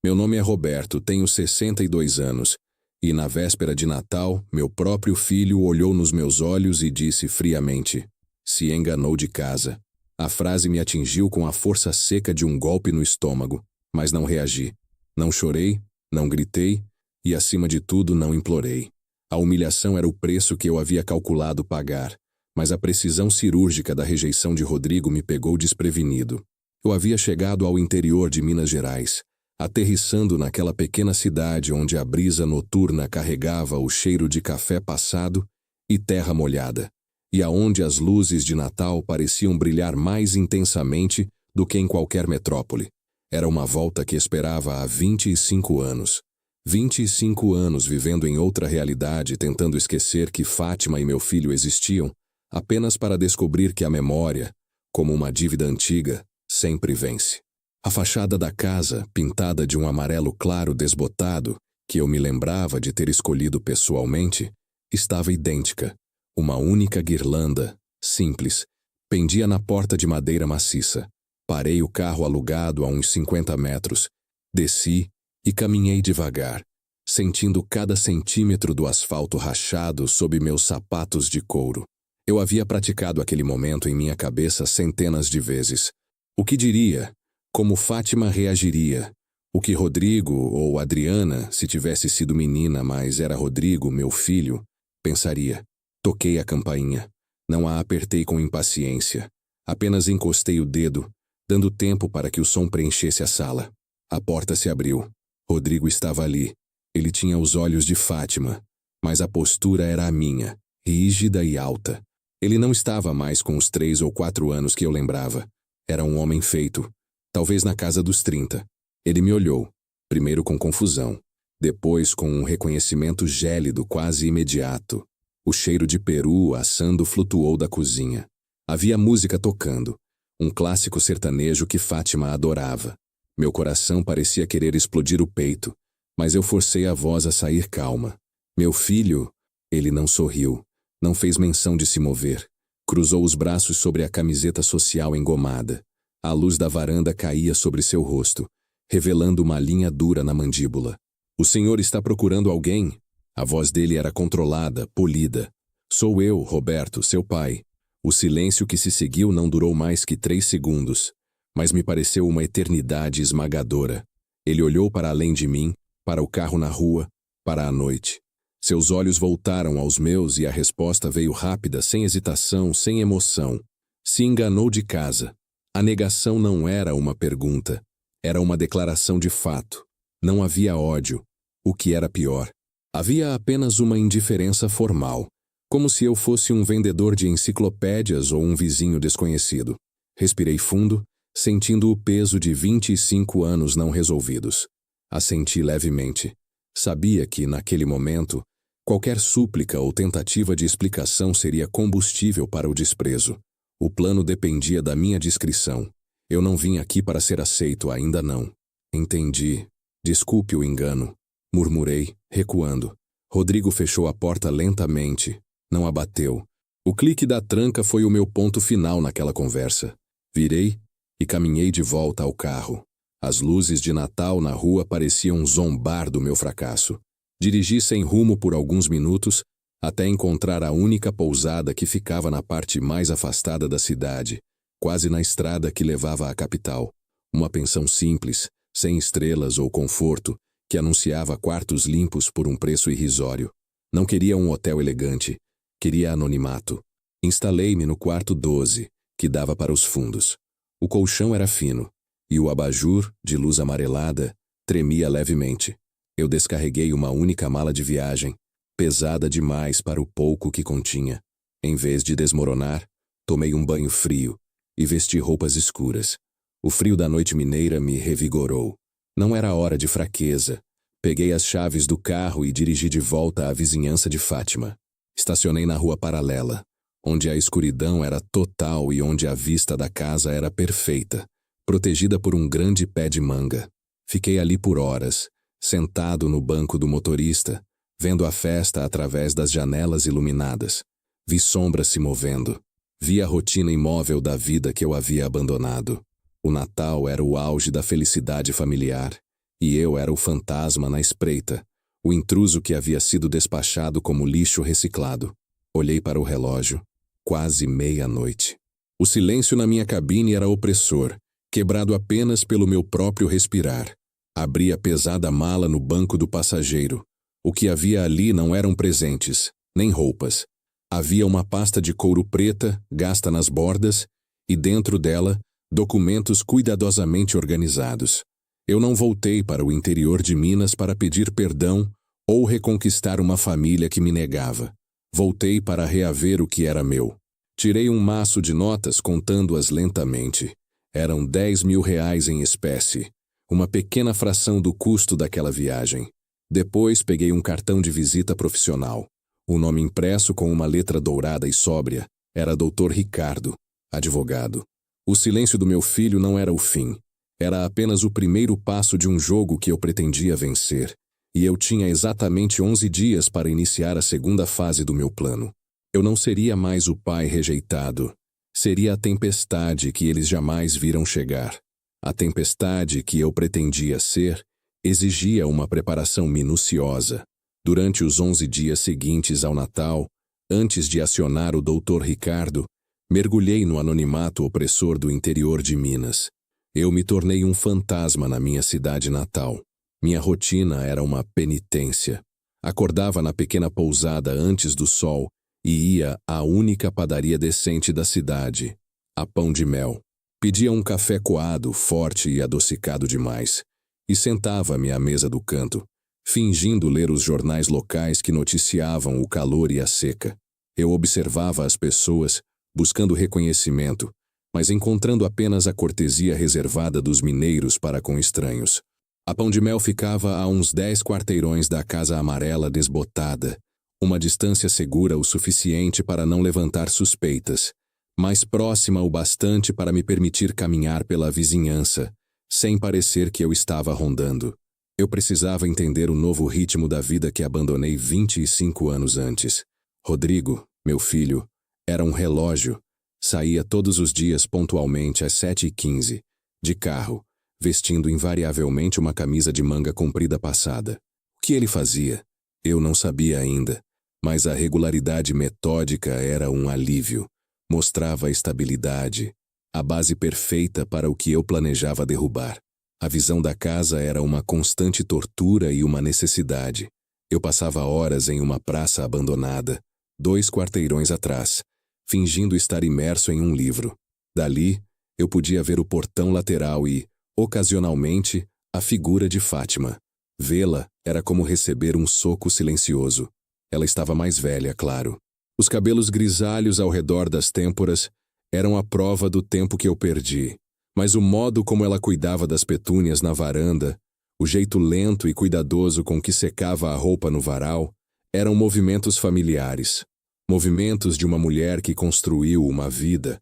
Meu nome é Roberto, tenho 62 anos. E na véspera de Natal, meu próprio filho olhou nos meus olhos e disse friamente: "Se enganou de casa." A frase me atingiu com a força seca de um golpe no estômago, mas não reagi. Não chorei, não gritei e, acima de tudo, não implorei. A humilhação era o preço que eu havia calculado pagar, mas a precisão cirúrgica da rejeição de Rodrigo me pegou desprevenido. Eu havia chegado ao interior de Minas Gerais, aterrissando naquela pequena cidade onde a brisa noturna carregava o cheiro de café passado e terra molhada, e aonde as luzes de Natal pareciam brilhar mais intensamente do que em qualquer metrópole. Era uma volta que esperava há 25 anos. 25 anos vivendo em outra realidade, tentando esquecer que Fátima e meu filho existiam, apenas para descobrir que a memória, como uma dívida antiga, sempre vence. A fachada da casa, pintada de um amarelo claro desbotado, que eu me lembrava de ter escolhido pessoalmente, estava idêntica. Uma única guirlanda, simples, pendia na porta de madeira maciça. Parei o carro alugado a uns 50 metros, desci e caminhei devagar, sentindo cada centímetro do asfalto rachado sob meus sapatos de couro. Eu havia praticado aquele momento em minha cabeça centenas de vezes. O que diria? Como Fátima reagiria? O que Rodrigo ou Adriana, se tivesse sido menina, mas era Rodrigo, meu filho, pensaria? Toquei a campainha. Não a apertei com impaciência. Apenas encostei o dedo, dando tempo para que o som preenchesse a sala. A porta se abriu. Rodrigo estava ali. Ele tinha os olhos de Fátima, mas a postura era a minha, rígida e alta. Ele não estava mais com os 3 ou 4 anos que eu lembrava. Era um homem feito, talvez na casa dos 30. Ele me olhou, primeiro com confusão, depois com um reconhecimento gélido quase imediato. O cheiro de peru assando flutuou da cozinha. Havia música tocando, um clássico sertanejo que Fátima adorava. Meu coração parecia querer explodir o peito, mas eu forcei a voz a sair calma. Meu filho, ele não sorriu, não fez menção de se mover. Cruzou os braços sobre a camiseta social engomada. A luz da varanda caía sobre seu rosto, revelando uma linha dura na mandíbula. "O senhor está procurando alguém?" A voz dele era controlada, polida. "Sou eu, Roberto, seu pai." O silêncio que se seguiu não durou mais que 3 segundos, mas me pareceu uma eternidade esmagadora. Ele olhou para além de mim, para o carro na rua, para a noite. Seus olhos voltaram aos meus e a resposta veio rápida, sem hesitação, sem emoção. Se enganou de casa. A negação não era uma pergunta, era uma declaração de fato. Não havia ódio, o que era pior. Havia apenas uma indiferença formal, como se eu fosse um vendedor de enciclopédias ou um vizinho desconhecido. Respirei fundo, sentindo o peso de 25 anos não resolvidos. Assenti levemente. Sabia que, naquele momento, qualquer súplica ou tentativa de explicação seria combustível para o desprezo. O plano dependia da minha discrição. Eu não vim aqui para ser aceito, ainda não. Entendi. Desculpe o engano. Murmurei, recuando. Rodrigo fechou a porta lentamente. Não a bateu. O clique da tranca foi o meu ponto final naquela conversa. Virei e caminhei de volta ao carro. As luzes de Natal na rua pareciam zombar do meu fracasso. Dirigi sem rumo por alguns minutos, até encontrar a única pousada que ficava na parte mais afastada da cidade, quase na estrada que levava à capital. Uma pensão simples, sem estrelas ou conforto, que anunciava quartos limpos por um preço irrisório. Não queria um hotel elegante, queria anonimato. Instalei-me no quarto 12, que dava para os fundos. O colchão era fino, e o abajur, de luz amarelada, tremia levemente. Eu descarreguei uma única mala de viagem, pesada demais para o pouco que continha. Em vez de desmoronar, tomei um banho frio e vesti roupas escuras. O frio da noite mineira me revigorou. Não era hora de fraqueza. Peguei as chaves do carro e dirigi de volta à vizinhança de Fátima. Estacionei na rua paralela, onde a escuridão era total e onde a vista da casa era perfeita, protegida por um grande pé de manga. Fiquei ali por horas, sentado no banco do motorista, vendo a festa através das janelas iluminadas. Vi sombras se movendo. Vi a rotina imóvel da vida que eu havia abandonado. O Natal era o auge da felicidade familiar, e eu era o fantasma na espreita, o intruso que havia sido despachado como lixo reciclado. Olhei para o relógio. Quase meia-noite. O silêncio na minha cabine era opressor, quebrado apenas pelo meu próprio respirar. Abri a pesada mala no banco do passageiro. O que havia ali não eram presentes, nem roupas. Havia uma pasta de couro preta, gasta nas bordas, e dentro dela, documentos cuidadosamente organizados. Eu não voltei para o interior de Minas para pedir perdão ou reconquistar uma família que me negava. Voltei para reaver o que era meu. Tirei um maço de notas contando-as lentamente. Eram 10.000 reais em espécie, uma pequena fração do custo daquela viagem. Depois peguei um cartão de visita profissional. O nome impresso com uma letra dourada e sóbria era Dr. Ricardo, advogado. O silêncio do meu filho não era o fim. Era apenas o primeiro passo de um jogo que eu pretendia vencer. E eu tinha exatamente 11 dias para iniciar a segunda fase do meu plano. Eu não seria mais o pai rejeitado. Seria a tempestade que eles jamais viram chegar. A tempestade que eu pretendia ser exigia uma preparação minuciosa. Durante os 11 dias seguintes ao Natal, antes de acionar o Dr. Ricardo, mergulhei no anonimato opressor do interior de Minas. Eu me tornei um fantasma na minha cidade natal. Minha rotina era uma penitência. Acordava na pequena pousada antes do sol e ia à única padaria decente da cidade, a Pão de Mel. Pedia um café coado, forte e adocicado demais, e sentava-me à mesa do canto, fingindo ler os jornais locais que noticiavam o calor e a seca. Eu observava as pessoas, buscando reconhecimento, mas encontrando apenas a cortesia reservada dos mineiros para com estranhos. A Pão de Mel ficava a uns 10 quarteirões da Casa Amarela desbotada, uma distância segura o suficiente para não levantar suspeitas, mas próxima o bastante para me permitir caminhar pela vizinhança, sem parecer que eu estava rondando. Eu precisava entender o novo ritmo da vida que abandonei 25 anos antes. Rodrigo, meu filho, era um relógio. Saía todos os dias pontualmente às 7h15, de carro, vestindo invariavelmente uma camisa de manga comprida passada. O que ele fazia? Eu não sabia ainda, mas a regularidade metódica era um alívio. Mostrava a estabilidade, a base perfeita para o que eu planejava derrubar. A visão da casa era uma constante tortura e uma necessidade. Eu passava horas em uma praça abandonada, 2 quarteirões atrás, fingindo estar imerso em um livro. Dali, eu podia ver o portão lateral e, ocasionalmente, a figura de Fátima. Vê-la era como receber um soco silencioso. Ela estava mais velha, claro. Os cabelos grisalhos ao redor das têmporas eram a prova do tempo que eu perdi. Mas o modo como ela cuidava das petúnias na varanda, o jeito lento e cuidadoso com que secava a roupa no varal, eram movimentos familiares. Movimentos de uma mulher que construiu uma vida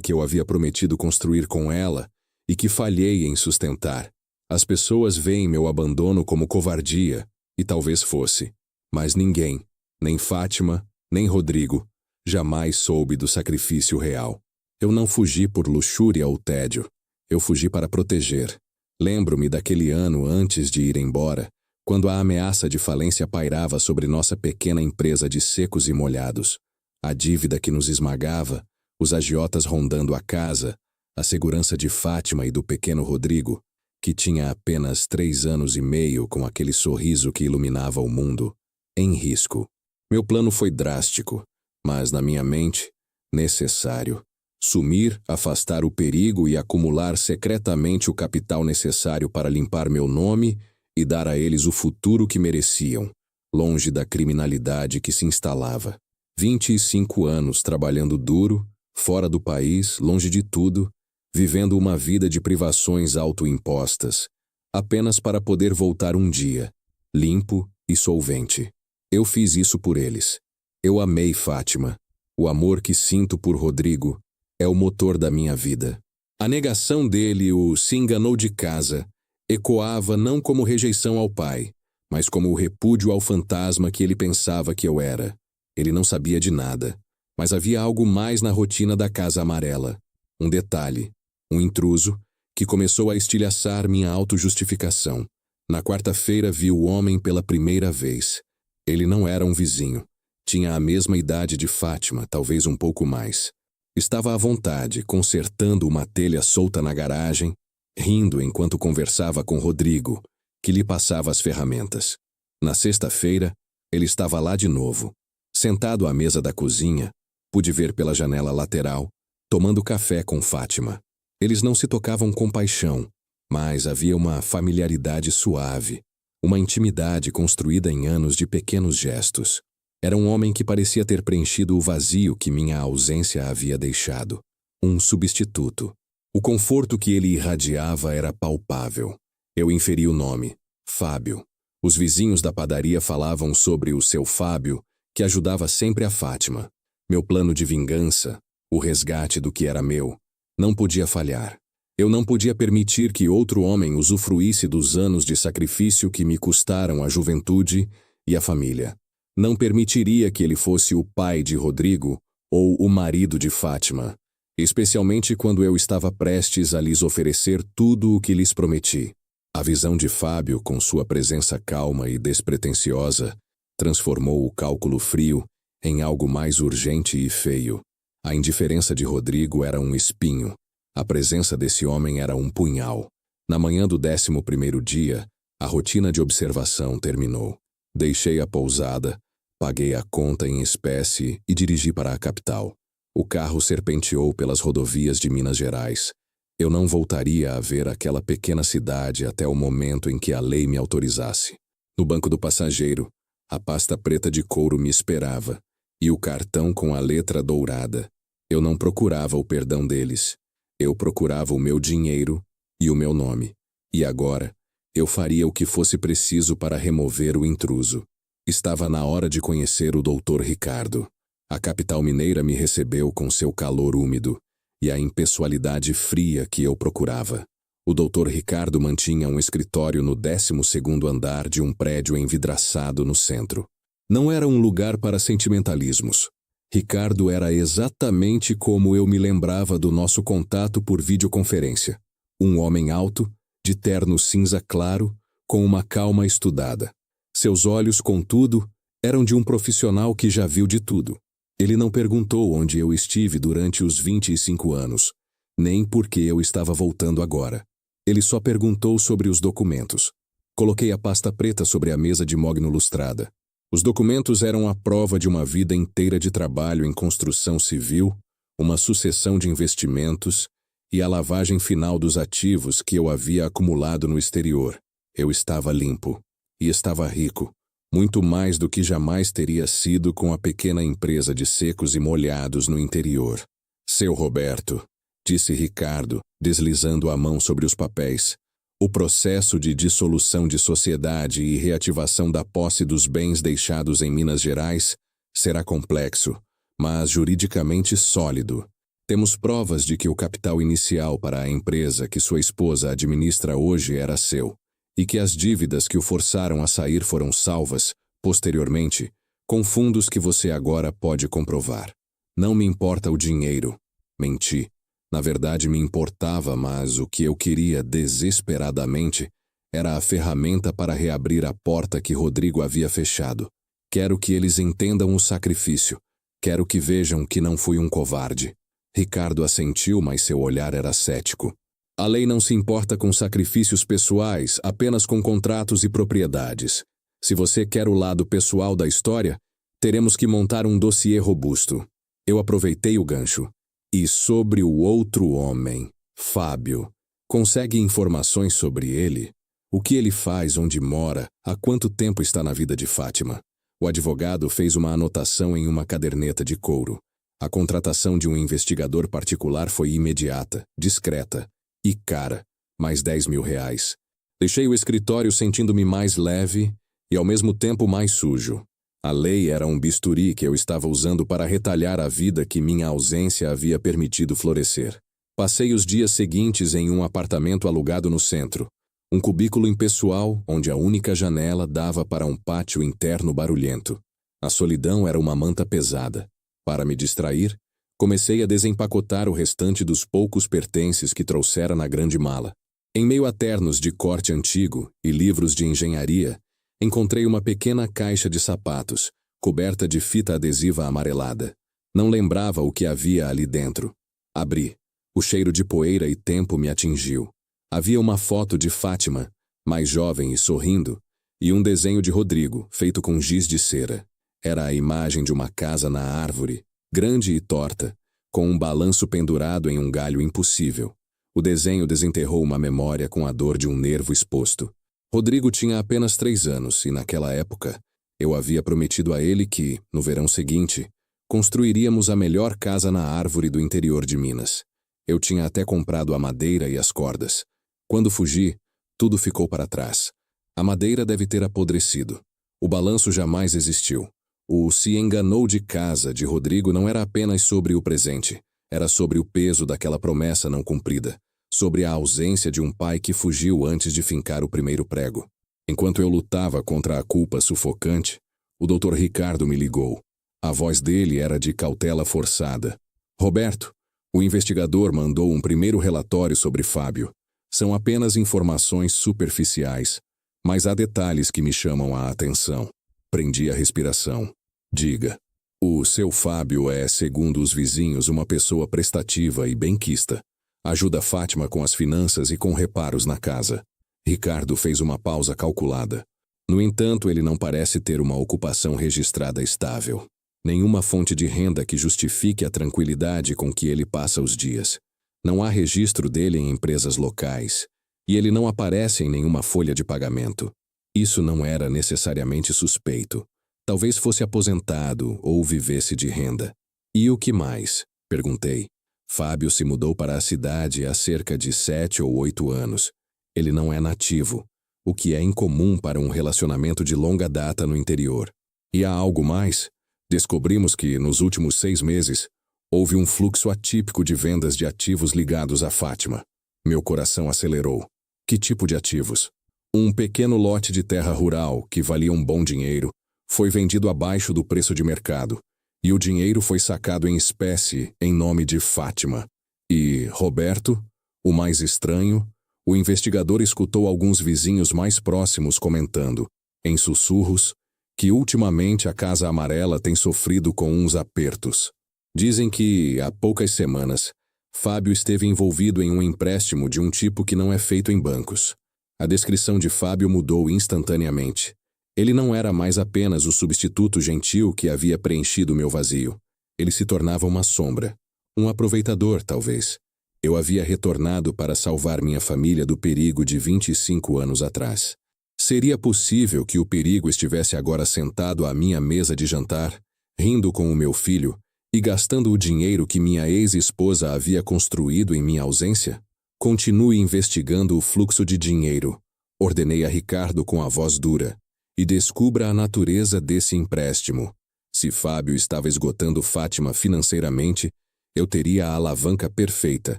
que eu havia prometido construir com ela e que falhei em sustentar. As pessoas veem meu abandono como covardia, e talvez fosse. Mas ninguém, nem Fátima, nem Rodrigo, jamais soube do sacrifício real. Eu não fugi por luxúria ou tédio. Eu fugi para proteger. Lembro-me daquele ano antes de ir embora, quando a ameaça de falência pairava sobre nossa pequena empresa de secos e molhados. A dívida que nos esmagava, os agiotas rondando a casa, a segurança de Fátima e do pequeno Rodrigo, que tinha apenas 3 anos e meio com aquele sorriso que iluminava o mundo, em risco. Meu plano foi drástico, mas na minha mente, necessário. Sumir, afastar o perigo e acumular secretamente o capital necessário para limpar meu nome e dar a eles o futuro que mereciam, longe da criminalidade que se instalava. 25 anos trabalhando duro, fora do país, longe de tudo, vivendo uma vida de privações autoimpostas, apenas para poder voltar um dia, limpo e solvente. Eu fiz isso por eles. Eu amei Fátima. O amor que sinto por Rodrigo é o motor da minha vida. A negação dele, o se enganou de casa, ecoava não como rejeição ao pai, mas como o repúdio ao fantasma que ele pensava que eu era. Ele não sabia de nada, mas havia algo mais na rotina da Casa Amarela. Um detalhe, um intruso, que começou a estilhaçar minha autojustificação. Na quarta-feira vi o homem pela primeira vez. Ele não era um vizinho. Tinha a mesma idade de Fátima, talvez um pouco mais. Estava à vontade, consertando uma telha solta na garagem, rindo enquanto conversava com Rodrigo, que lhe passava as ferramentas. Na sexta-feira, ele estava lá de novo. Sentado à mesa da cozinha, pude ver pela janela lateral, tomando café com Fátima. Eles não se tocavam com paixão, mas havia uma familiaridade suave, uma intimidade construída em anos de pequenos gestos. Era um homem que parecia ter preenchido o vazio que minha ausência havia deixado. Um substituto. O conforto que ele irradiava era palpável. Eu inferi o nome, Fábio. Os vizinhos da padaria falavam sobre o seu Fábio, que ajudava sempre a Fátima. Meu plano de vingança, o resgate do que era meu, não podia falhar. Eu não podia permitir que outro homem usufruísse dos anos de sacrifício que me custaram a juventude e a família. Não permitiria que ele fosse o pai de Rodrigo ou o marido de Fátima, especialmente quando eu estava prestes a lhes oferecer tudo o que lhes prometi. A visão de Fábio, com sua presença calma e despretensiosa, transformou o cálculo frio em algo mais urgente e feio. A indiferença de Rodrigo era um espinho. A presença desse homem era um punhal. Na manhã do 11º dia, a rotina de observação terminou. Deixei a pousada, paguei a conta em espécie e dirigi para a capital. O carro serpenteou pelas rodovias de Minas Gerais. Eu não voltaria a ver aquela pequena cidade até o momento em que a lei me autorizasse. No banco do passageiro, a pasta preta de couro me esperava, e o cartão com a letra dourada. Eu não procurava o perdão deles. Eu procurava o meu dinheiro e o meu nome. E agora, eu faria o que fosse preciso para remover o intruso. Estava na hora de conhecer o Dr. Ricardo. A capital mineira me recebeu com seu calor úmido e a impessoalidade fria que eu procurava. O Dr. Ricardo mantinha um escritório no 12º andar de um prédio envidraçado no centro. Não era um lugar para sentimentalismos. Ricardo era exatamente como eu me lembrava do nosso contato por videoconferência. Um homem alto, de terno cinza claro, com uma calma estudada. Seus olhos, contudo, eram de um profissional que já viu de tudo. Ele não perguntou onde eu estive durante os 25 anos, nem por que eu estava voltando agora. Ele só perguntou sobre os documentos. Coloquei a pasta preta sobre a mesa de mogno lustrada. Os documentos eram a prova de uma vida inteira de trabalho em construção civil, uma sucessão de investimentos e a lavagem final dos ativos que eu havia acumulado no exterior. Eu estava limpo. E estava rico. Muito mais do que jamais teria sido com a pequena empresa de secos e molhados no interior. Seu Roberto, disse Ricardo, deslizando a mão sobre os papéis. O processo de dissolução de sociedade e reativação da posse dos bens deixados em Minas Gerais será complexo, mas juridicamente sólido. Temos provas de que o capital inicial para a empresa que sua esposa administra hoje era seu, e que as dívidas que o forçaram a sair foram salvas, posteriormente, com fundos que você agora pode comprovar. Não me importa o dinheiro. Menti. Na verdade, me importava, mas o que eu queria desesperadamente era a ferramenta para reabrir a porta que Rodrigo havia fechado. Quero que eles entendam o sacrifício. Quero que vejam que não fui um covarde. Ricardo assentiu, mas seu olhar era cético. A lei não se importa com sacrifícios pessoais, apenas com contratos e propriedades. Se você quer o lado pessoal da história, teremos que montar um dossiê robusto. Eu aproveitei o gancho. E sobre o outro homem, Fábio, consegue informações sobre ele? O que ele faz, onde mora, há quanto tempo está na vida de Fátima? O advogado fez uma anotação em uma caderneta de couro. A contratação de um investigador particular foi imediata, discreta e cara, mais R$ 10.000. Deixei o escritório sentindo-me mais leve e ao mesmo tempo mais sujo. A lei era um bisturi que eu estava usando para retalhar a vida que minha ausência havia permitido florescer. Passei os dias seguintes em um apartamento alugado no centro, um cubículo impessoal onde a única janela dava para um pátio interno barulhento. A solidão era uma manta pesada. Para me distrair, Comecei a desempacotar o restante dos poucos pertences que trouxera na grande mala. Em meio a ternos de corte antigo e livros de engenharia, encontrei uma pequena caixa de sapatos, coberta de fita adesiva amarelada. Não lembrava o que havia ali dentro. Abri. O cheiro de poeira e tempo me atingiu. Havia uma foto de Fátima, mais jovem e sorrindo, e um desenho de Rodrigo, feito com giz de cera. Era a imagem de uma casa na árvore, grande e torta, com um balanço pendurado em um galho impossível. O desenho desenterrou uma memória com a dor de um nervo exposto. Rodrigo tinha apenas 3 anos e, naquela época, eu havia prometido a ele que, no verão seguinte, construiríamos a melhor casa na árvore do interior de Minas. Eu tinha até comprado a madeira e as cordas. Quando fugi, tudo ficou para trás. A madeira deve ter apodrecido. O balanço jamais existiu. O "se enganou de casa" de Rodrigo não era apenas sobre o presente. Era sobre o peso daquela promessa não cumprida, sobre a ausência de um pai que fugiu antes de fincar o primeiro prego. Enquanto eu lutava contra a culpa sufocante, o Dr. Ricardo me ligou. A voz dele era de cautela forçada. "Roberto, o investigador mandou um primeiro relatório sobre Fábio. São apenas informações superficiais, mas há detalhes que me chamam a atenção." Prendi a respiração. "Diga." "O seu Fábio é, segundo os vizinhos, uma pessoa prestativa e benquista. Ajuda Fátima com as finanças e com reparos na casa." Ricardo fez uma pausa calculada. "No entanto, ele não parece ter uma ocupação registrada estável. Nenhuma fonte de renda que justifique a tranquilidade com que ele passa os dias. Não há registro dele em empresas locais, e ele não aparece em nenhuma folha de pagamento. Isso não era necessariamente suspeito. Talvez fosse aposentado ou vivesse de renda." "E o que mais?" perguntei. "Fábio se mudou para a cidade há cerca de 7 ou 8 anos. Ele não é nativo, o que é incomum para um relacionamento de longa data no interior. E há algo mais? Descobrimos que, nos últimos 6 meses, houve um fluxo atípico de vendas de ativos ligados a Fátima." Meu coração acelerou. "Que tipo de ativos?" "Um pequeno lote de terra rural, que valia um bom dinheiro, foi vendido abaixo do preço de mercado, e o dinheiro foi sacado em espécie em nome de Fátima. E Roberto, o mais estranho, o investigador escutou alguns vizinhos mais próximos comentando, em sussurros, que ultimamente a Casa Amarela tem sofrido com uns apertos. Dizem que, há poucas semanas, Fábio esteve envolvido em um empréstimo de um tipo que não é feito em bancos." A descrição de Fábio mudou instantaneamente. Ele não era mais apenas o substituto gentil que havia preenchido meu vazio. Ele se tornava uma sombra. Um aproveitador, talvez. Eu havia retornado para salvar minha família do perigo de 25 anos atrás. Seria possível que o perigo estivesse agora sentado à minha mesa de jantar, rindo com o meu filho e gastando o dinheiro que minha ex-esposa havia construído em minha ausência? "Continue investigando o fluxo de dinheiro", ordenei a Ricardo com a voz dura, "e descubra a natureza desse empréstimo. Se Fábio estava esgotando Fátima financeiramente, eu teria a alavanca perfeita.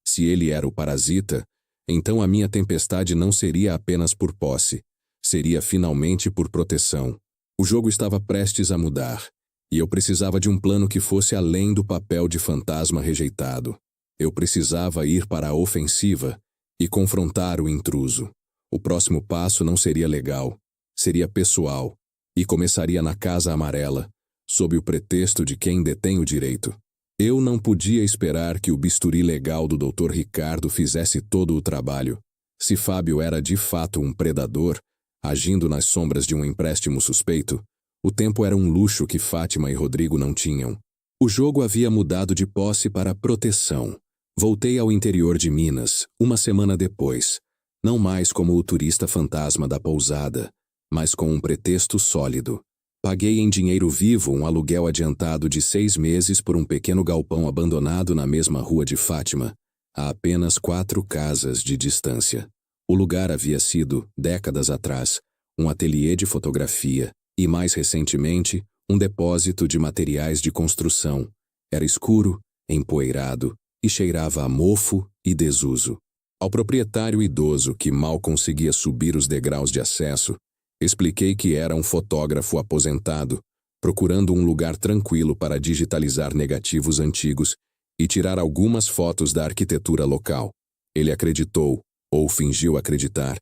Se ele era o parasita, então a minha tempestade não seria apenas por posse, seria finalmente por proteção." O jogo estava prestes a mudar, e eu precisava de um plano que fosse além do papel de fantasma rejeitado. Eu precisava ir para a ofensiva e confrontar o intruso. O próximo passo não seria legal, seria pessoal, e começaria na Casa Amarela, sob o pretexto de quem detém o direito. Eu não podia esperar que o bisturi legal do Dr. Ricardo fizesse todo o trabalho. Se Fábio era de fato um predador, agindo nas sombras de um empréstimo suspeito, o tempo era um luxo que Fátima e Rodrigo não tinham. O jogo havia mudado de posse para proteção. Voltei ao interior de Minas, uma semana depois, não mais como o turista fantasma da pousada, mas com um pretexto sólido. Paguei em dinheiro vivo um aluguel adiantado de 6 meses por um pequeno galpão abandonado na mesma rua de Fátima, a apenas 4 casas de distância. O lugar havia sido, décadas atrás, um ateliê de fotografia e, mais recentemente, um depósito de materiais de construção. Era escuro, empoeirado e cheirava a mofo e desuso. Ao proprietário idoso, que mal conseguia subir os degraus de acesso, expliquei que era um fotógrafo aposentado, procurando um lugar tranquilo para digitalizar negativos antigos e tirar algumas fotos da arquitetura local. Ele acreditou, ou fingiu acreditar,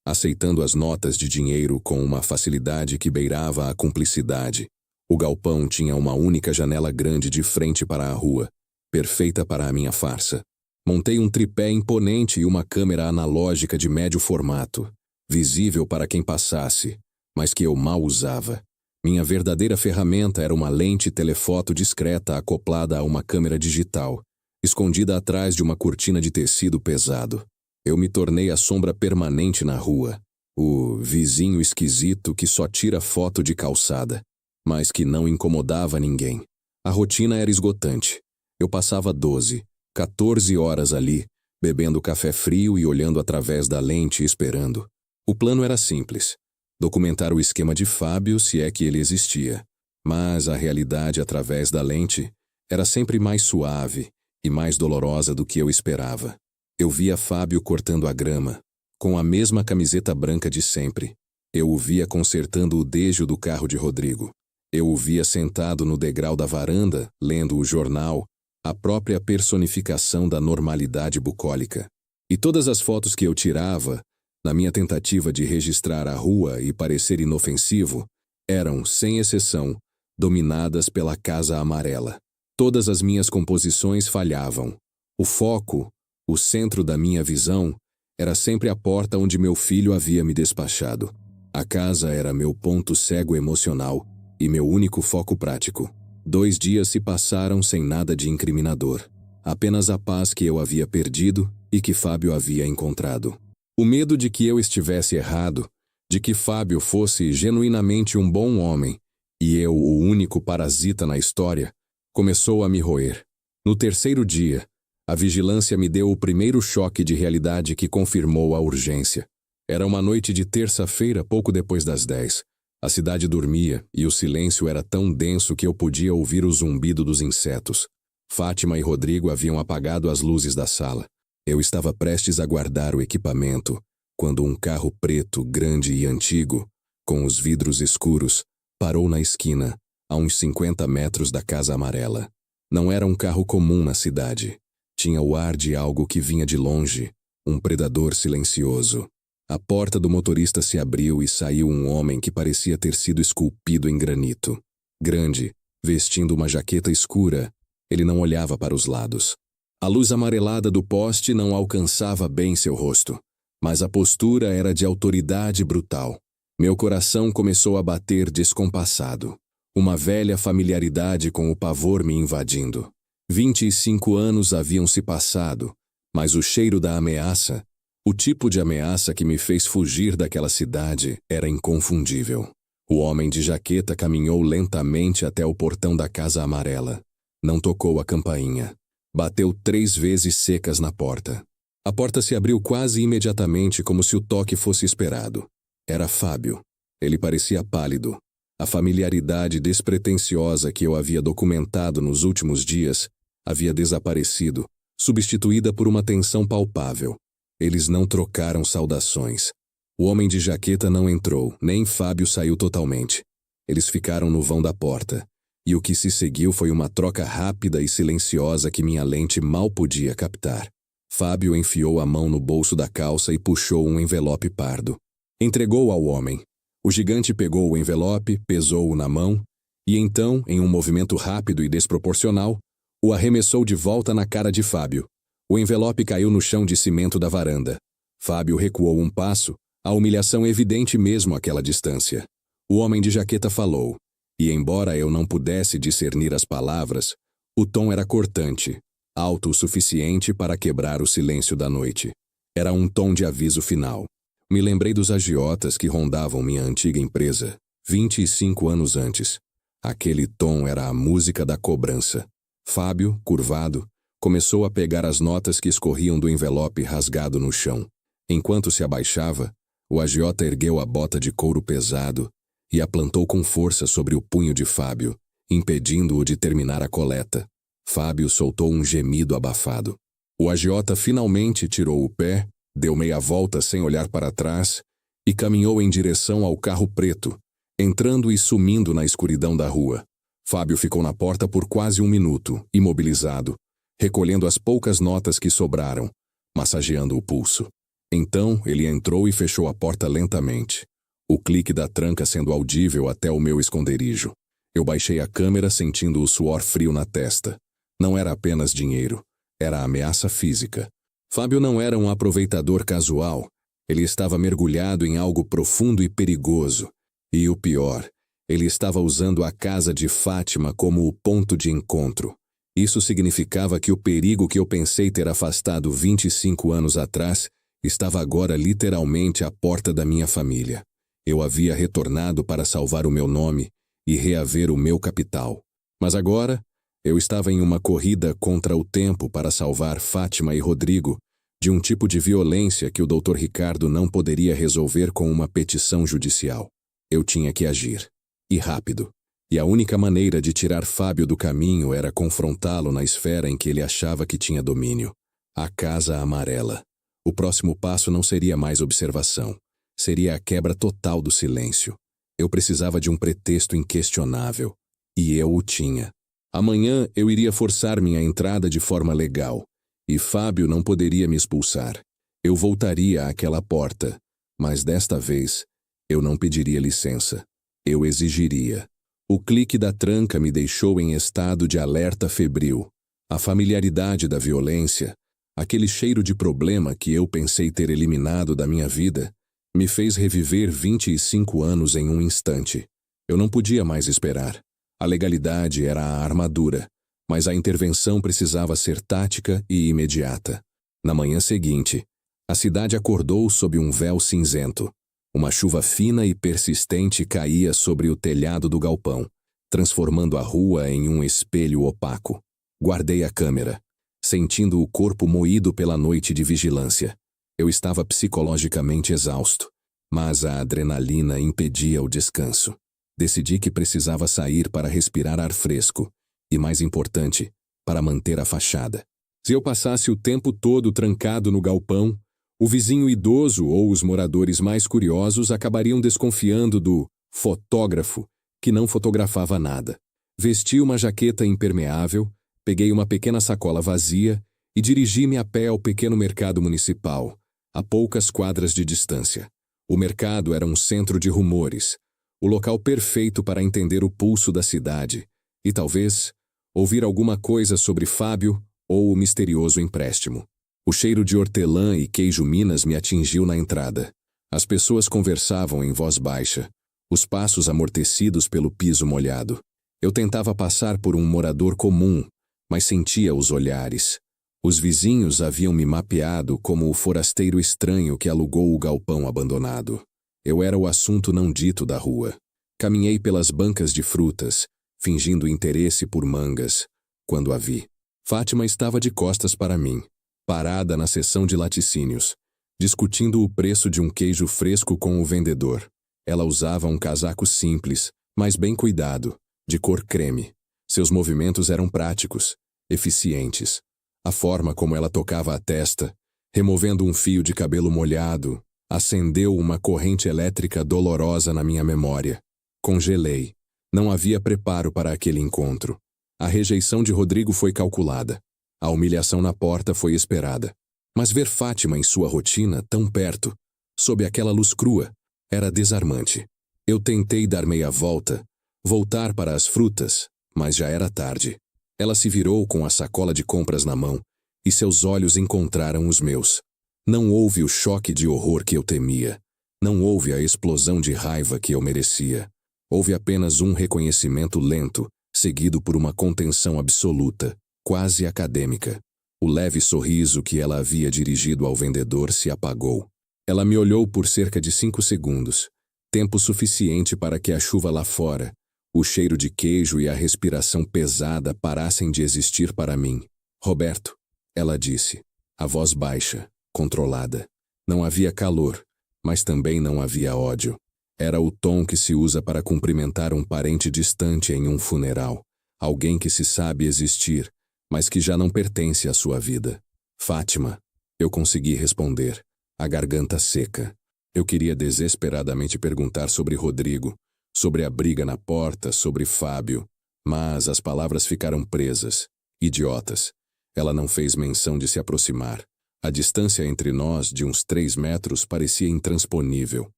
aceitando as notas de dinheiro com uma facilidade que beirava a cumplicidade. O galpão tinha uma única janela grande de frente para a rua, perfeita para a minha farsa. Montei um tripé imponente e uma câmera analógica de médio formato, visível para quem passasse, mas que eu mal usava. Minha verdadeira ferramenta era uma lente telefoto discreta acoplada a uma câmera digital, escondida atrás de uma cortina de tecido pesado. Eu me tornei a sombra permanente na rua, o vizinho esquisito que só tira foto de calçada, mas que não incomodava ninguém. A rotina era esgotante. Eu passava 12, 14 horas ali, bebendo café frio e olhando através da lente esperando. O plano era simples: documentar o esquema de Fábio se é que ele existia. Mas a realidade através da lente era sempre mais suave e mais dolorosa do que eu esperava. Eu via Fábio cortando a grama, com a mesma camiseta branca de sempre. Eu o via consertando o dejo do carro de Rodrigo. Eu o via sentado no degrau da varanda, lendo o jornal, a própria personificação da normalidade bucólica. E todas as fotos que eu tirava, na minha tentativa de registrar a rua e parecer inofensivo, eram, sem exceção, dominadas pela Casa Amarela. Todas as minhas composições falhavam. O foco, o centro da minha visão, era sempre a porta onde meu filho havia me despachado. A casa era meu ponto cego emocional e meu único foco prático. 2 dias se passaram sem nada de incriminador. Apenas a paz que eu havia perdido e que Fábio havia encontrado. O medo de que eu estivesse errado, de que Fábio fosse genuinamente um bom homem e eu o único parasita na história, começou a me roer. No 3º dia, a vigilância me deu o primeiro choque de realidade que confirmou a urgência. Era uma noite de terça-feira, pouco depois das 10. A cidade dormia e o silêncio era tão denso que eu podia ouvir o zumbido dos insetos. Fátima e Rodrigo haviam apagado as luzes da sala. Eu estava prestes a guardar o equipamento, quando um carro preto, grande e antigo, com os vidros escuros, parou na esquina, a uns 50 metros da Casa Amarela. Não era um carro comum na cidade. Tinha o ar de algo que vinha de longe, um predador silencioso. A porta do motorista se abriu e saiu um homem que parecia ter sido esculpido em granito. Grande, vestindo uma jaqueta escura, ele não olhava para os lados. A luz amarelada do poste não alcançava bem seu rosto, mas a postura era de autoridade brutal. Meu coração começou a bater descompassado. Uma velha familiaridade com o pavor me invadindo. 25 anos haviam se passado, mas o cheiro da ameaça, o tipo de ameaça que me fez fugir daquela cidade, era inconfundível. O homem de jaqueta caminhou lentamente até o portão da Casa Amarela. Não tocou a campainha. Bateu 3 vezes secas na porta. A porta se abriu quase imediatamente, como se o toque fosse esperado. Era Fábio. Ele parecia pálido. A familiaridade despretensiosa que eu havia documentado nos últimos dias havia desaparecido, substituída por uma tensão palpável. Eles não trocaram saudações. O homem de jaqueta não entrou, nem Fábio saiu totalmente. Eles ficaram no vão da porta, e o que se seguiu foi uma troca rápida e silenciosa que minha lente mal podia captar. Fábio enfiou a mão no bolso da calça e puxou um envelope pardo. Entregou ao homem. O gigante pegou o envelope, pesou-o na mão, e então, em um movimento rápido e desproporcional, o arremessou de volta na cara de Fábio. O envelope caiu no chão de cimento da varanda. Fábio recuou um passo, a humilhação evidente mesmo àquela distância. O homem de jaqueta falou, e embora eu não pudesse discernir as palavras, o tom era cortante, alto o suficiente para quebrar o silêncio da noite. Era um tom de aviso final. Me lembrei dos agiotas que rondavam minha antiga empresa, 25 anos antes. Aquele tom era a música da cobrança. Fábio, curvado, começou a pegar as notas que escorriam do envelope rasgado no chão. Enquanto se abaixava, o agiota ergueu a bota de couro pesado e a plantou com força sobre o punho de Fábio, impedindo-o de terminar a coleta. Fábio soltou um gemido abafado. O agiota finalmente tirou o pé, deu meia volta sem olhar para trás e caminhou em direção ao carro preto, entrando e sumindo na escuridão da rua. Fábio ficou na porta por quase 1 minuto, imobilizado, recolhendo as poucas notas que sobraram, massageando o pulso. Então, ele entrou e fechou a porta lentamente, o clique da tranca sendo audível até o meu esconderijo. Eu baixei a câmera sentindo o suor frio na testa. Não era apenas dinheiro, era ameaça física. Fábio não era um aproveitador casual. Ele estava mergulhado em algo profundo e perigoso. E o pior, ele estava usando a casa de Fátima como o ponto de encontro. Isso significava que o perigo que eu pensei ter afastado 25 anos atrás estava agora literalmente à porta da minha família. Eu havia retornado para salvar o meu nome e reaver o meu capital. Mas agora, eu estava em uma corrida contra o tempo para salvar Fátima e Rodrigo de um tipo de violência que o Dr. Ricardo não poderia resolver com uma petição judicial. Eu tinha que agir. E rápido. E a única maneira de tirar Fábio do caminho era confrontá-lo na esfera em que ele achava que tinha domínio. A Casa Amarela. O próximo passo não seria mais observação. Seria a quebra total do silêncio. Eu precisava de um pretexto inquestionável. E eu o tinha. Amanhã eu iria forçar minha entrada de forma legal. E Fábio não poderia me expulsar. Eu voltaria àquela porta. Mas desta vez, eu não pediria licença. Eu exigiria. O clique da tranca me deixou em estado de alerta febril. A familiaridade da violência, aquele cheiro de problema que eu pensei ter eliminado da minha vida, me fez reviver 25 anos em um instante. Eu não podia mais esperar. A legalidade era a armadura, mas a intervenção precisava ser tática e imediata. Na manhã seguinte, a cidade acordou sob um véu cinzento. Uma chuva fina e persistente caía sobre o telhado do galpão, transformando a rua em um espelho opaco. Guardei a câmera, sentindo o corpo moído pela noite de vigilância. Eu estava psicologicamente exausto, mas a adrenalina impedia o descanso. Decidi que precisava sair para respirar ar fresco e, mais importante, para manter a fachada. Se eu passasse o tempo todo trancado no galpão, o vizinho idoso ou os moradores mais curiosos acabariam desconfiando do fotógrafo, que não fotografava nada. Vesti uma jaqueta impermeável, peguei uma pequena sacola vazia e dirigi-me a pé ao pequeno mercado municipal, a poucas quadras de distância. O mercado era um centro de rumores, o local perfeito para entender o pulso da cidade e, talvez, ouvir alguma coisa sobre Fábio ou o misterioso empréstimo. O cheiro de hortelã e queijo Minas me atingiu na entrada. As pessoas conversavam em voz baixa, os passos amortecidos pelo piso molhado. Eu tentava passar por um morador comum, mas sentia os olhares. Os vizinhos haviam me mapeado como o forasteiro estranho que alugou o galpão abandonado. Eu era o assunto não dito da rua. Caminhei pelas bancas de frutas, fingindo interesse por mangas, quando a vi. Fátima estava de costas para mim, parada na seção de laticínios, discutindo o preço de um queijo fresco com o vendedor. Ela usava um casaco simples, mas bem cuidado, de cor creme. Seus movimentos eram práticos, eficientes. A forma como ela tocava a testa, removendo um fio de cabelo molhado, acendeu uma corrente elétrica dolorosa na minha memória. Congelei. Não havia preparo para aquele encontro. A rejeição de Rodrigo foi calculada. A humilhação na porta foi esperada. Mas ver Fátima em sua rotina, tão perto, sob aquela luz crua, era desarmante. Eu tentei dar meia volta, voltar para as frutas, mas já era tarde. Ela se virou com a sacola de compras na mão, e seus olhos encontraram os meus. Não houve o choque de horror que eu temia. Não houve a explosão de raiva que eu merecia. Houve apenas um reconhecimento lento, seguido por uma contenção absoluta, quase acadêmica. O leve sorriso que ela havia dirigido ao vendedor se apagou. Ela me olhou por cerca de 5 segundos, tempo suficiente para que a chuva lá fora, o cheiro de queijo e a respiração pesada parassem de existir para mim. Roberto, ela disse, a voz baixa, controlada. Não havia calor, mas também não havia ódio. Era o tom que se usa para cumprimentar um parente distante em um funeral, alguém que se sabe existir, mas que já não pertence à sua vida. Fátima, eu consegui responder, a garganta seca. Eu queria desesperadamente perguntar sobre Rodrigo, sobre a briga na porta, sobre Fábio, mas as palavras ficaram presas. Idiotas. Ela não fez menção de se aproximar. A distância entre nós, de uns 3 metros, parecia intransponível.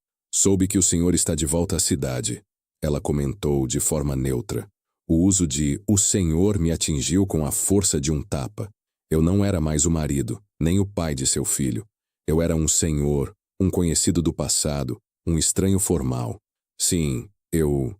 Soube que o senhor está de volta à cidade. Ela comentou de forma neutra. O uso de "o senhor" me atingiu com a força de um tapa. Eu não era mais o marido, nem o pai de seu filho. Eu era um senhor, um conhecido do passado, um estranho formal. Sim, eu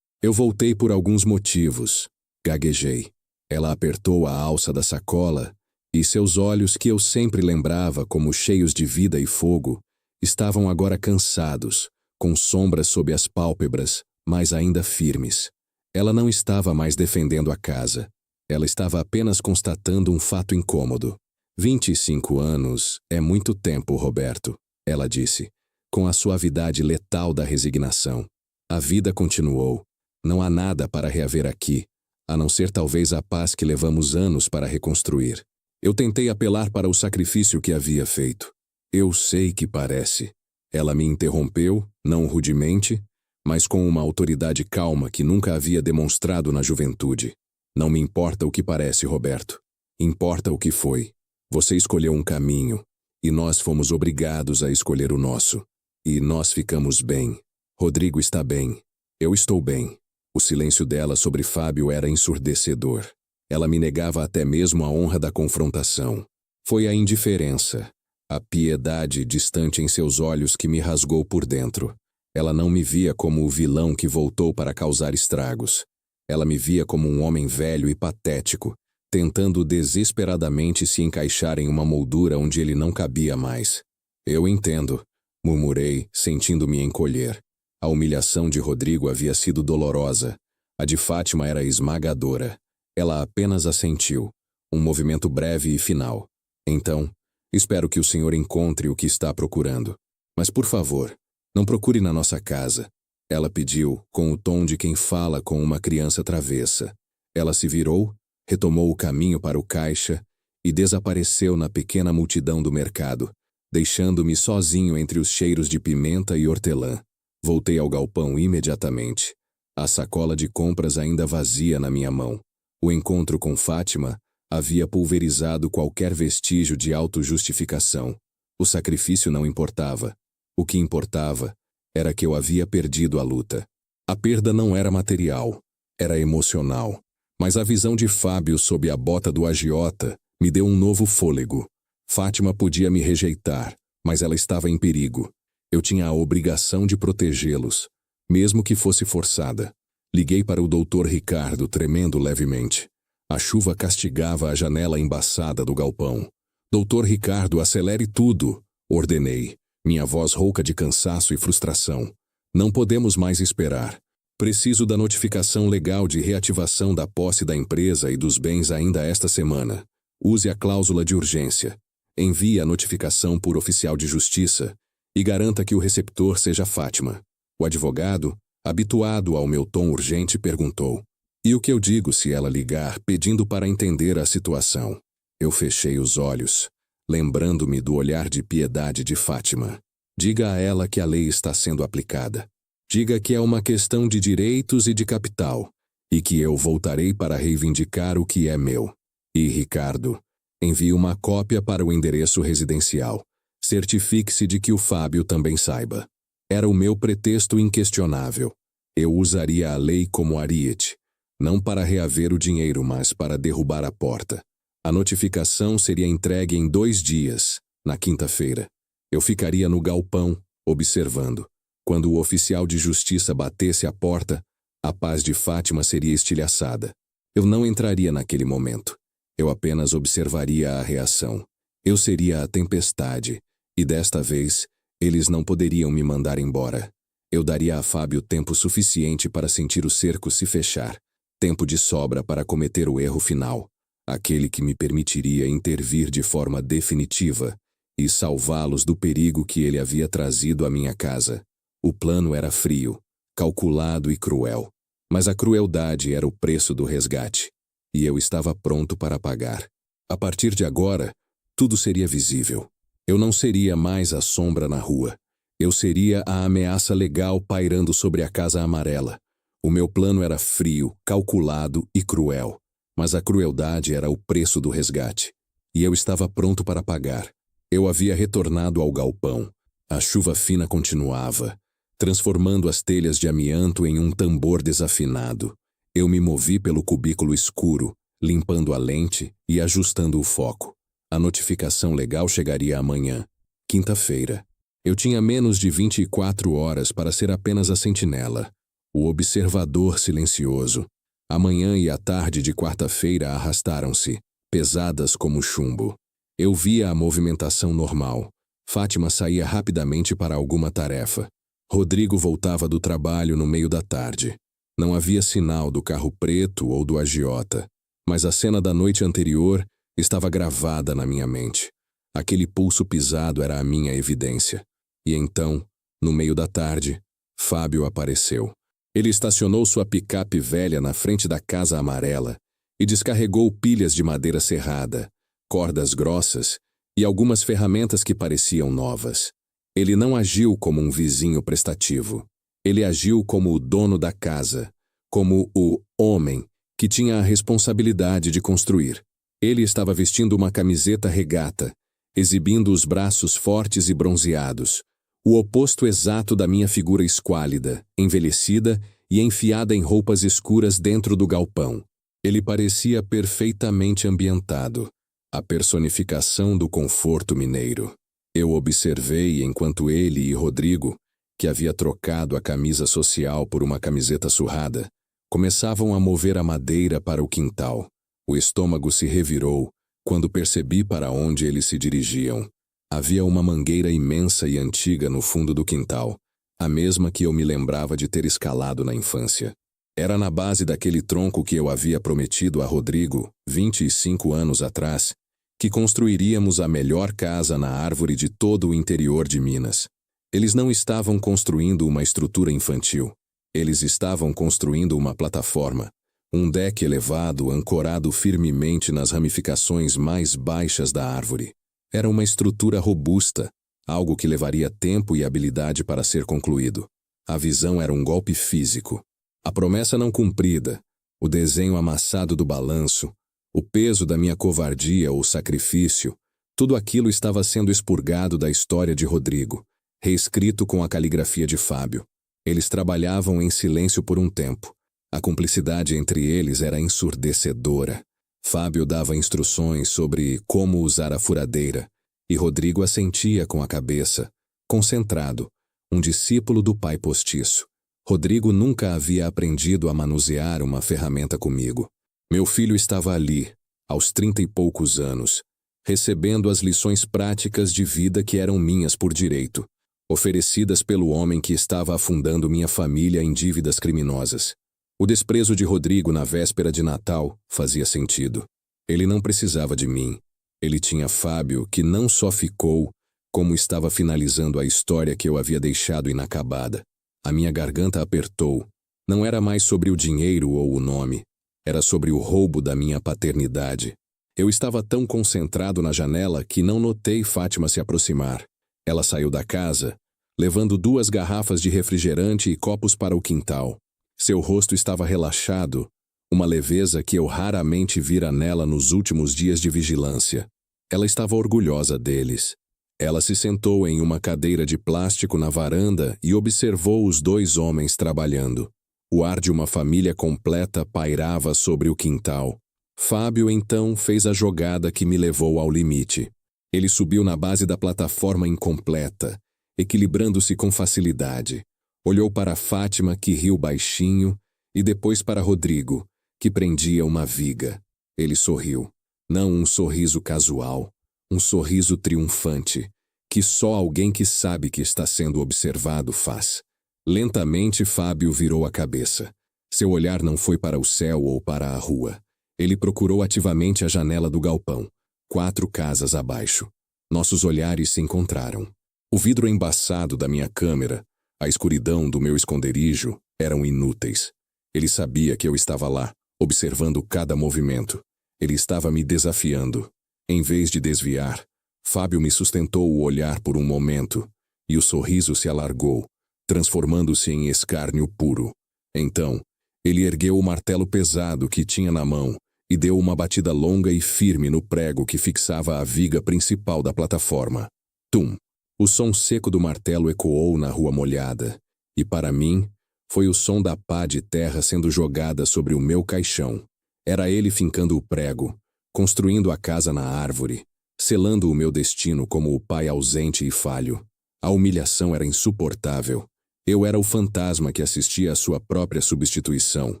voltei por alguns motivos. Gaguejei. Ela apertou a alça da sacola e seus olhos, que eu sempre lembrava como cheios de vida e fogo, estavam agora cansados, com sombras sob as pálpebras, mas ainda firmes. Ela não estava mais defendendo a casa. Ela estava apenas constatando um fato incômodo. 25 anos é muito tempo, Roberto, ela disse, com a suavidade letal da resignação. A vida continuou. Não há nada para reaver aqui, a não ser talvez a paz que levamos anos para reconstruir. Eu tentei apelar para o sacrifício que havia feito. Eu sei que parece. Ela me interrompeu, não rudemente, mas com uma autoridade calma que nunca havia demonstrado na juventude. Não me importa o que parece, Roberto. Importa o que foi. Você escolheu um caminho, e nós fomos obrigados a escolher o nosso. E nós ficamos bem. Rodrigo está bem. Eu estou bem. O silêncio dela sobre Fábio era ensurdecedor. Ela me negava até mesmo a honra da confrontação. Foi a indiferença, a piedade distante em seus olhos que me rasgou por dentro. Ela não me via como o vilão que voltou para causar estragos. Ela me via como um homem velho e patético, tentando desesperadamente se encaixar em uma moldura onde ele não cabia mais. Eu entendo, murmurei, sentindo-me encolher. A humilhação de Rodrigo havia sido dolorosa. A de Fátima era esmagadora. Ela apenas assentiu, um movimento breve e final. Então, espero que o senhor encontre o que está procurando. Mas, por favor, não procure na nossa casa. Ela pediu, com o tom de quem fala com uma criança travessa. Ela se virou, retomou o caminho para o caixa e desapareceu na pequena multidão do mercado, deixando-me sozinho entre os cheiros de pimenta e hortelã. Voltei ao galpão imediatamente. A sacola de compras ainda vazia na minha mão. O encontro com Fátima havia pulverizado qualquer vestígio de autojustificação. O sacrifício não importava. O que importava era que eu havia perdido a luta. A perda não era material, era emocional. Mas a visão de Fábio sob a bota do agiota me deu um novo fôlego. Fátima podia me rejeitar, mas ela estava em perigo. Eu tinha a obrigação de protegê-los, mesmo que fosse forçada. Liguei para o Dr. Ricardo, tremendo levemente. A chuva castigava a janela embaçada do galpão. Dr. Ricardo, acelere tudo, ordenei, minha voz rouca de cansaço e frustração. Não podemos mais esperar. Preciso da notificação legal de reativação da posse da empresa e dos bens ainda esta semana. Use a cláusula de urgência. Envie a notificação por oficial de justiça e garanta que o receptor seja Fátima. O advogado, habituado ao meu tom urgente, perguntou: e o que eu digo se ela ligar pedindo para entender a situação? Eu fechei os olhos, lembrando-me do olhar de piedade de Fátima. Diga a ela que a lei está sendo aplicada. Diga que é uma questão de direitos e de capital, e que eu voltarei para reivindicar o que é meu. E, Ricardo, envie uma cópia para o endereço residencial. Certifique-se de que o Fábio também saiba. Era o meu pretexto inquestionável. Eu usaria a lei como ariete, não para reaver o dinheiro, mas para derrubar a porta. A notificação seria entregue em 2 dias, na quinta-feira. Eu ficaria no galpão, observando. Quando o oficial de justiça batesse a porta, a paz de Fátima seria estilhaçada. Eu não entraria naquele momento. Eu apenas observaria a reação. Eu seria a tempestade, e desta vez, eles não poderiam me mandar embora. Eu daria a Fábio tempo suficiente para sentir o cerco se fechar. Tempo de sobra para cometer o erro final, aquele que me permitiria intervir de forma definitiva e salvá-los do perigo que ele havia trazido à minha casa. O plano era frio, calculado e cruel, mas a crueldade era o preço do resgate, e eu estava pronto para pagar. A partir de agora, tudo seria visível. Eu não seria mais a sombra na rua. Eu seria a ameaça legal pairando sobre a Casa Amarela, O meu plano era frio, calculado e cruel, mas a crueldade era o preço do resgate. E eu estava pronto para pagar. Eu havia retornado ao galpão. A chuva fina continuava, transformando as telhas de amianto em um tambor desafinado. Eu me movi pelo cubículo escuro, limpando a lente e ajustando o foco. A notificação legal chegaria amanhã, quinta-feira. Eu tinha menos de 24 horas para ser apenas a sentinela, o observador silencioso. A manhã e a tarde de quarta-feira arrastaram-se, pesadas como chumbo. Eu via a movimentação normal. Fátima saía rapidamente para alguma tarefa. Rodrigo voltava do trabalho no meio da tarde. Não havia sinal do carro preto ou do agiota, mas a cena da noite anterior estava gravada na minha mente. Aquele pulso pisado era a minha evidência. E então, no meio da tarde, Fábio apareceu. Ele estacionou sua picape velha na frente da casa amarela e descarregou pilhas de madeira serrada, cordas grossas e algumas ferramentas que pareciam novas. Ele não agiu como um vizinho prestativo. Ele agiu como o dono da casa, como o homem que tinha a responsabilidade de construir. Ele estava vestindo uma camiseta regata, exibindo os braços fortes e bronzeados, o oposto exato da minha figura esquálida, envelhecida e enfiada em roupas escuras dentro do galpão. Ele parecia perfeitamente ambientado, a personificação do conforto mineiro. Eu observei enquanto ele e Rodrigo, que havia trocado a camisa social por uma camiseta surrada, começavam a mover a madeira para o quintal. O estômago se revirou quando percebi para onde eles se dirigiam. Havia uma mangueira imensa e antiga no fundo do quintal, a mesma que eu me lembrava de ter escalado na infância. Era na base daquele tronco que eu havia prometido a Rodrigo, 25 anos atrás, que construiríamos a melhor casa na árvore de todo o interior de Minas. Eles não estavam construindo uma estrutura infantil. Eles estavam construindo uma plataforma, um deck elevado ancorado firmemente nas ramificações mais baixas da árvore. Era uma estrutura robusta, algo que levaria tempo e habilidade para ser concluído. A visão era um golpe físico. A promessa não cumprida, o desenho amassado do balanço, o peso da minha covardia ou sacrifício, tudo aquilo estava sendo expurgado da história de Rodrigo, reescrito com a caligrafia de Fábio. Eles trabalhavam em silêncio por um tempo. A cumplicidade entre eles era ensurdecedora. Fábio dava instruções sobre como usar a furadeira, e Rodrigo assentia com a cabeça, concentrado, um discípulo do pai postiço. Rodrigo nunca havia aprendido a manusear uma ferramenta comigo. Meu filho estava ali, aos 30 e poucos anos, recebendo as lições práticas de vida que eram minhas por direito, oferecidas pelo homem que estava afundando minha família em dívidas criminosas. O desprezo de Rodrigo na véspera de Natal fazia sentido. Ele não precisava de mim. Ele tinha Fábio, que não só ficou, como estava finalizando a história que eu havia deixado inacabada. A minha garganta apertou. Não era mais sobre o dinheiro ou o nome. Era sobre o roubo da minha paternidade. Eu estava tão concentrado na janela que não notei Fátima se aproximar. Ela saiu da casa, levando 2 garrafas de refrigerante e copos para o quintal. Seu rosto estava relaxado, uma leveza que eu raramente vira nela nos últimos dias de vigilância. Ela estava orgulhosa deles. Ela se sentou em uma cadeira de plástico na varanda e observou os 2 homens trabalhando. O ar de uma família completa pairava sobre o quintal. Fábio então fez a jogada que me levou ao limite. Ele subiu na base da plataforma incompleta, equilibrando-se com facilidade. Olhou para Fátima, que riu baixinho, e depois para Rodrigo, que prendia uma viga. Ele sorriu. Não um sorriso casual, um sorriso triunfante, que só alguém que sabe que está sendo observado faz. Lentamente Fábio virou a cabeça. Seu olhar não foi para o céu ou para a rua. Ele procurou ativamente a janela do galpão, 4 casas abaixo. Nossos olhares se encontraram. O vidro embaçado da minha câmera, a escuridão do meu esconderijo eram inúteis. Ele sabia que eu estava lá, observando cada movimento. Ele estava me desafiando. Em vez de desviar, Fábio me sustentou o olhar por um momento, e o sorriso se alargou, transformando-se em escárnio puro. Então, Ele ergueu o martelo pesado que tinha na mão e deu uma batida longa e firme no prego que fixava a viga principal da plataforma. Tum! O som seco do martelo ecoou na rua molhada, e para mim, foi o som da pá de terra sendo jogada sobre o meu caixão. Era ele fincando o prego, construindo a casa na árvore, selando o meu destino como o pai ausente e falho. A humilhação era insuportável. Eu era o fantasma que assistia à sua própria substituição.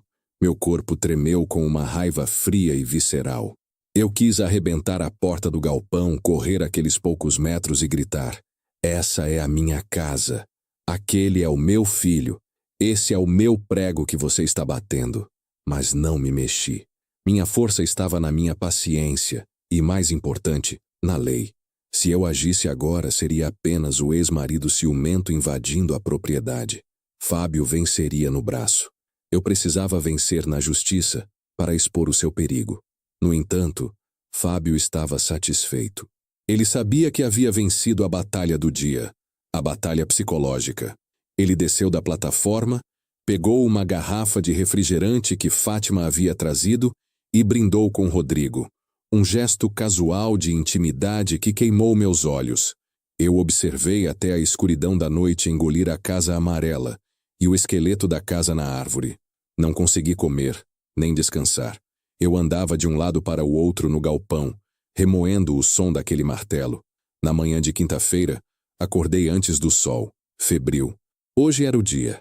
Meu corpo tremeu com uma raiva fria e visceral. Eu quis arrebentar a porta do galpão, correr aqueles poucos metros e gritar: "Essa é a minha casa. Aquele é o meu filho. Esse é o meu prego que você está batendo." Mas não me mexi. Minha força estava na minha paciência e, mais importante, na lei. Se eu agisse agora, seria apenas o ex-marido ciumento invadindo a propriedade. Fábio venceria no braço. Eu precisava vencer na justiça para expor o seu perigo. No entanto, Fábio estava satisfeito. Ele sabia que havia vencido a batalha do dia, a batalha psicológica. Ele desceu da plataforma, pegou uma garrafa de refrigerante que Fátima havia trazido e brindou com Rodrigo. Um gesto casual de intimidade que queimou meus olhos. Eu observei até a escuridão da noite engolir a casa amarela e o esqueleto da casa na árvore. Não consegui comer, nem descansar. Eu andava de um lado para o outro no galpão, remoendo o som daquele martelo. Na manhã de quinta-feira, acordei antes do sol, febril. Hoje era o dia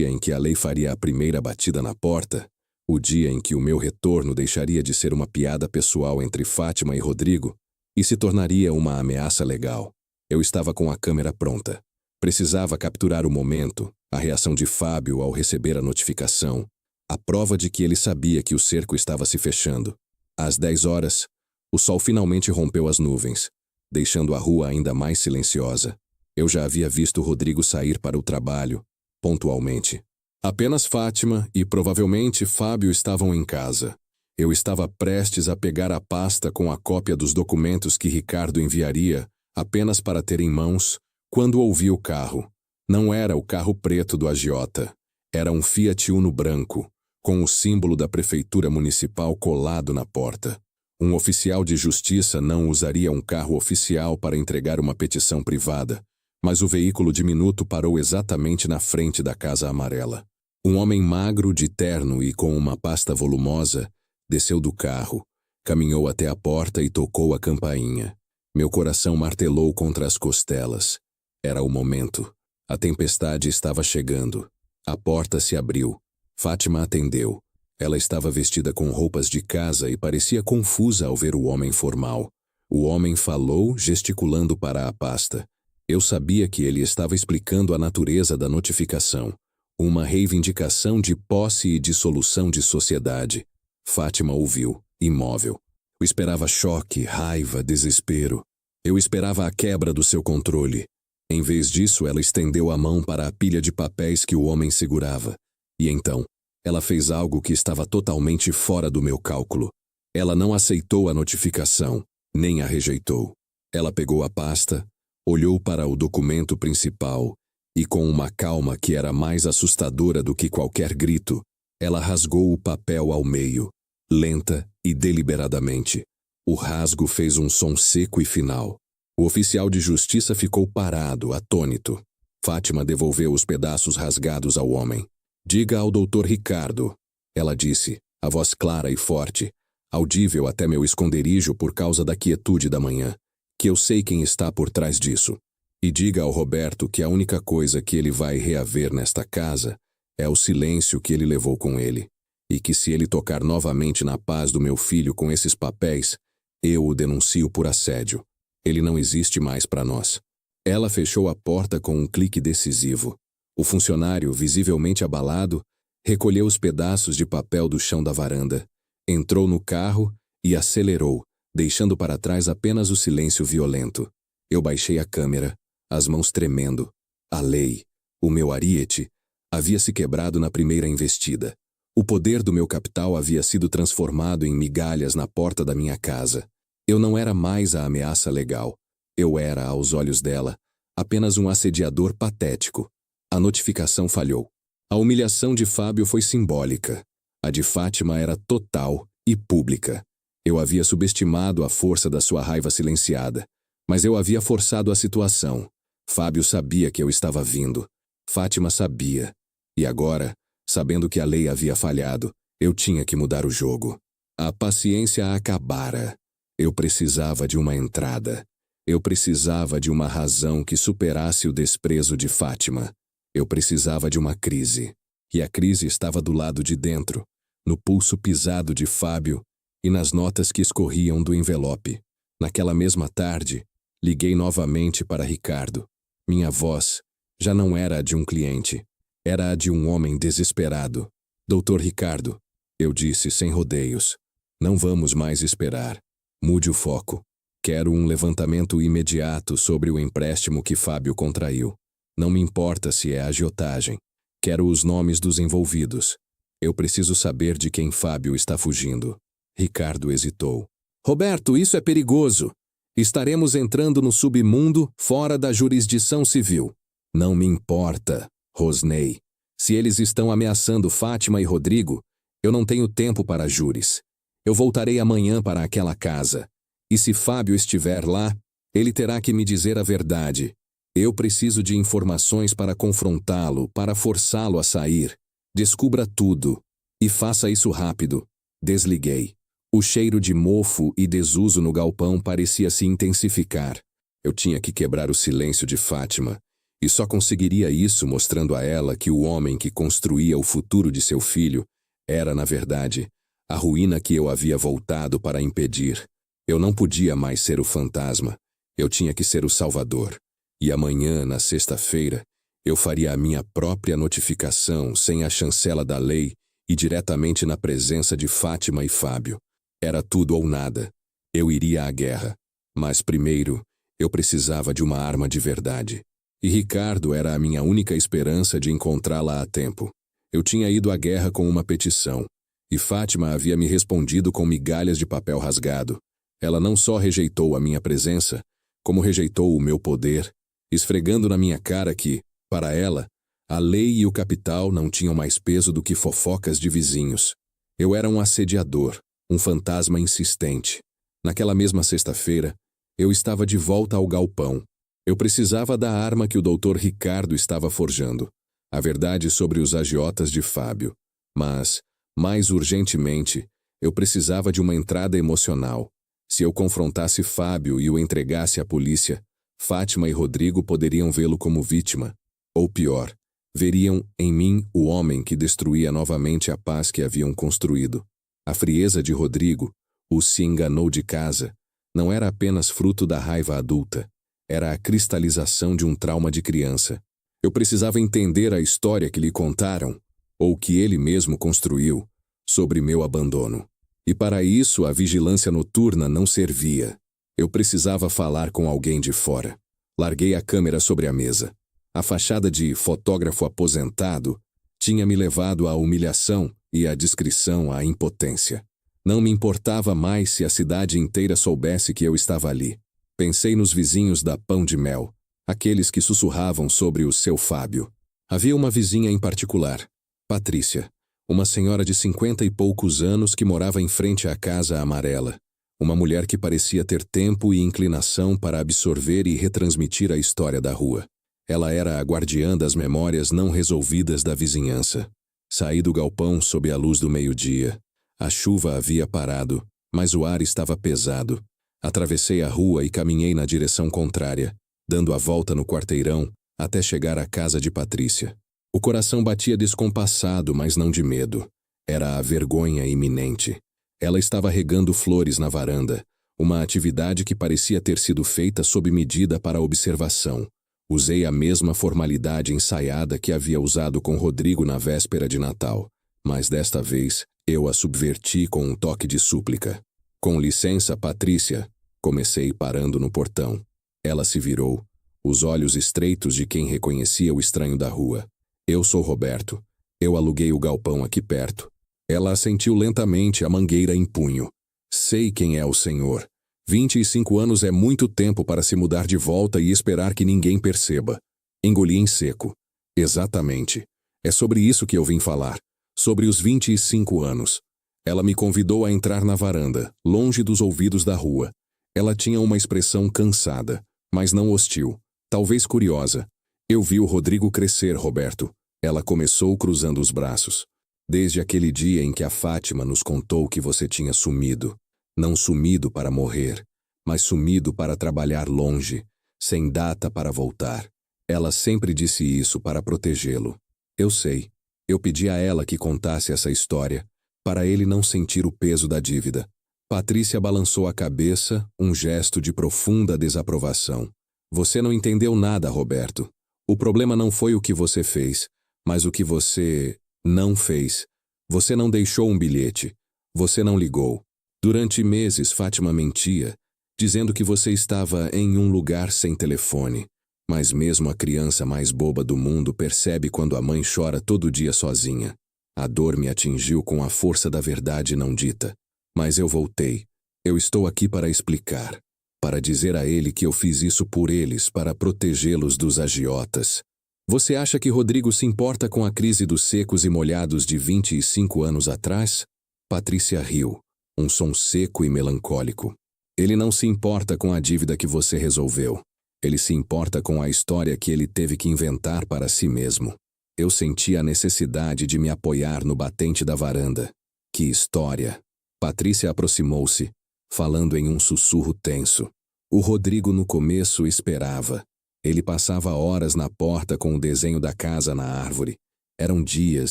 em que a lei faria a primeira batida na porta, o dia em que o meu retorno deixaria de ser uma piada pessoal entre Fátima e Rodrigo e se tornaria uma ameaça legal. Eu estava com a câmera pronta. Precisava capturar o momento, a reação de Fábio ao receber a notificação, a prova de que ele sabia que o cerco estava se fechando. Às 10 horas, o sol finalmente rompeu as nuvens, deixando a rua ainda mais silenciosa. Eu já havia visto Rodrigo sair para o trabalho, pontualmente. Apenas Fátima e provavelmente Fábio estavam em casa. Eu estava prestes a pegar a pasta com a cópia dos documentos que Ricardo enviaria, apenas para ter em mãos, quando ouvi o carro. Não era o carro preto do agiota. Era um Fiat Uno branco, com o símbolo da prefeitura municipal colado na porta. Um oficial de justiça não usaria um carro oficial para entregar uma petição privada, mas o veículo diminuto parou exatamente na frente da casa amarela. Um homem magro de terno e com uma pasta volumosa desceu do carro, caminhou até a porta e tocou a campainha. Meu coração martelou contra as costelas. Era o momento. A tempestade estava chegando. A porta se abriu. Fátima atendeu. Ela estava vestida com roupas de casa e parecia confusa ao ver o homem formal. O homem falou, gesticulando para a pasta. Eu sabia que ele estava explicando a natureza da notificação. Uma reivindicação de posse e dissolução de sociedade. Fátima ouviu, imóvel. Eu esperava choque, raiva, desespero. Eu esperava a quebra do seu controle. Em vez disso, ela estendeu a mão para a pilha de papéis que o homem segurava. E então, ela fez algo que estava totalmente fora do meu cálculo. Ela não aceitou a notificação, nem a rejeitou. Ela pegou a pasta, olhou para o documento principal e, com uma calma que era mais assustadora do que qualquer grito, ela rasgou o papel ao meio, lenta e deliberadamente. O rasgo fez um som seco e final. O oficial de justiça ficou parado, atônito. Fátima devolveu os pedaços rasgados ao homem. "Diga ao Dr. Ricardo", ela disse, a voz clara e forte, audível até meu esconderijo por causa da quietude da manhã, "que eu sei quem está por trás disso. E diga ao Roberto que a única coisa que ele vai reaver nesta casa é o silêncio que ele levou com ele, e que se ele tocar novamente na paz do meu filho com esses papéis, eu o denuncio por assédio. Ele não existe mais para nós." Ela fechou a porta com um clique decisivo. O funcionário, visivelmente abalado, recolheu os pedaços de papel do chão da varanda, entrou no carro e acelerou, deixando para trás apenas o silêncio violento. Eu baixei a câmera, as mãos tremendo. A lei, o meu ariete, havia se quebrado na primeira investida. O poder do meu capital havia sido transformado em migalhas na porta da minha casa. Eu não era mais a ameaça legal. Eu era, aos olhos dela, apenas um assediador patético. A notificação falhou. A humilhação de Fábio foi simbólica. A de Fátima era total e pública. Eu havia subestimado a força da sua raiva silenciada, mas eu havia forçado a situação. Fábio sabia que eu estava vindo. Fátima sabia. E agora, sabendo que a lei havia falhado, eu tinha que mudar o jogo. A paciência acabara. Eu precisava de uma entrada. Eu precisava de uma razão que superasse o desprezo de Fátima. Eu precisava de uma crise. E a crise estava do lado de dentro, no pulso pisado de Fábio e nas notas que escorriam do envelope. Naquela mesma tarde, liguei novamente para Ricardo. Minha voz já não era a de um cliente. Era a de um homem desesperado. Doutor Ricardo, eu disse sem rodeios. Não vamos mais esperar. Mude o foco. Quero um levantamento imediato sobre o empréstimo que Fábio contraiu. Não me importa se é agiotagem. Quero os nomes dos envolvidos. Eu preciso saber de quem Fábio está fugindo. Ricardo hesitou. Roberto, isso é perigoso. Estaremos entrando no submundo fora da jurisdição civil. Não me importa, rosnei. Se eles estão ameaçando Fátima e Rodrigo, eu não tenho tempo para júris. Eu voltarei amanhã para aquela casa. E se Fábio estiver lá, ele terá que me dizer a verdade. Eu preciso de informações para confrontá-lo, para forçá-lo a sair. Descubra tudo. E faça isso rápido. Desliguei. O cheiro de mofo e desuso no galpão parecia se intensificar. Eu tinha que quebrar o silêncio de Fátima. E só conseguiria isso mostrando a ela que o homem que construía o futuro de seu filho era, na verdade, a ruína que eu havia voltado para impedir. Eu não podia mais ser o fantasma. Eu tinha que ser o salvador. E amanhã, na sexta-feira, eu faria a minha própria notificação sem a chancela da lei e diretamente na presença de Fátima e Fábio. Era tudo ou nada. Eu iria à guerra. Mas primeiro, eu precisava de uma arma de verdade. E Ricardo era a minha única esperança de encontrá-la a tempo. Eu tinha ido à guerra com uma petição. E Fátima havia me respondido com migalhas de papel rasgado. Ela não só rejeitou a minha presença, como rejeitou o meu poder, esfregando na minha cara que, para ela, a lei e o capital não tinham mais peso do que fofocas de vizinhos. Eu era um assediador, um fantasma insistente. Naquela mesma sexta-feira, eu estava de volta ao galpão. Eu precisava da arma que o doutor Ricardo estava forjando. A verdade sobre os agiotas de Fábio. Mas, mais urgentemente, eu precisava de uma entrada emocional. Se eu confrontasse Fábio e o entregasse à polícia, Fátima e Rodrigo poderiam vê-lo como vítima. Ou pior, veriam em mim o homem que destruía novamente a paz que haviam construído. A frieza de Rodrigo, o se enganou de casa, não era apenas fruto da raiva adulta. Era a cristalização de um trauma de criança. Eu precisava entender a história que lhe contaram, ou que ele mesmo construiu, sobre meu abandono. E para isso a vigilância noturna não servia. Eu precisava falar com alguém de fora. Larguei a câmera sobre a mesa. A fachada de fotógrafo aposentado tinha me levado à humilhação e à discrição à impotência. Não me importava mais se a cidade inteira soubesse que eu estava ali. Pensei nos vizinhos da Pão de Mel, aqueles que sussurravam sobre o seu Fábio. Havia uma vizinha em particular, Patrícia, uma senhora de 50 e poucos anos que morava em frente à casa amarela. Uma mulher que parecia ter tempo e inclinação para absorver e retransmitir a história da rua. Ela era a guardiã das memórias não resolvidas da vizinhança. Saí do galpão sob a luz do meio-dia. A chuva havia parado, mas o ar estava pesado. Atravessei a rua e caminhei na direção contrária, dando a volta no quarteirão até chegar à casa de Patrícia. O coração batia descompassado, mas não de medo. Era a vergonha iminente. Ela estava regando flores na varanda, uma atividade que parecia ter sido feita sob medida para observação. Usei a mesma formalidade ensaiada que havia usado com Rodrigo na véspera de Natal, mas desta vez eu a subverti com um toque de súplica. Com licença, Patrícia, comecei parando no portão. Ela se virou, os olhos estreitos de quem reconhecia o estranho da rua. Eu sou Roberto. Eu aluguei o galpão aqui perto. Ela assentiu lentamente, a mangueira em punho. Sei quem é o senhor. 25 anos é muito tempo para se mudar de volta e esperar que ninguém perceba. Engoli em seco. Exatamente. É sobre isso que eu vim falar. Sobre os 25 anos. Ela me convidou a entrar na varanda, longe dos ouvidos da rua. Ela tinha uma expressão cansada, mas não hostil, talvez curiosa. Eu vi o Rodrigo crescer, Roberto. Ela começou cruzando os braços. Desde aquele dia em que a Fátima nos contou que você tinha sumido. Não sumido para morrer, mas sumido para trabalhar longe, sem data para voltar. Ela sempre disse isso para protegê-lo. Eu sei. Eu pedi a ela que contasse essa história, para ele não sentir o peso da dívida. Patrícia balançou a cabeça, um gesto de profunda desaprovação. Você não entendeu nada, Roberto. O problema não foi o que você fez, mas o que você não fez. Você não deixou um bilhete. Você não ligou. Durante meses, Fátima mentia, dizendo que você estava em um lugar sem telefone. Mas mesmo a criança mais boba do mundo percebe quando a mãe chora todo dia sozinha. A dor me atingiu com a força da verdade não dita. Mas eu voltei. Eu estou aqui para explicar. Para dizer a ele que eu fiz isso por eles, para protegê-los dos agiotas. Você acha que Rodrigo se importa com a crise dos secos e molhados de 25 anos atrás? Patrícia riu, um som seco e melancólico. Ele não se importa com a dívida que você resolveu. Ele se importa com a história que ele teve que inventar para si mesmo. Eu senti a necessidade de me apoiar no batente da varanda. Que história! Patrícia aproximou-se, falando em um sussurro tenso. O Rodrigo no começo esperava. Ele passava horas na porta com o desenho da casa na árvore. Eram dias,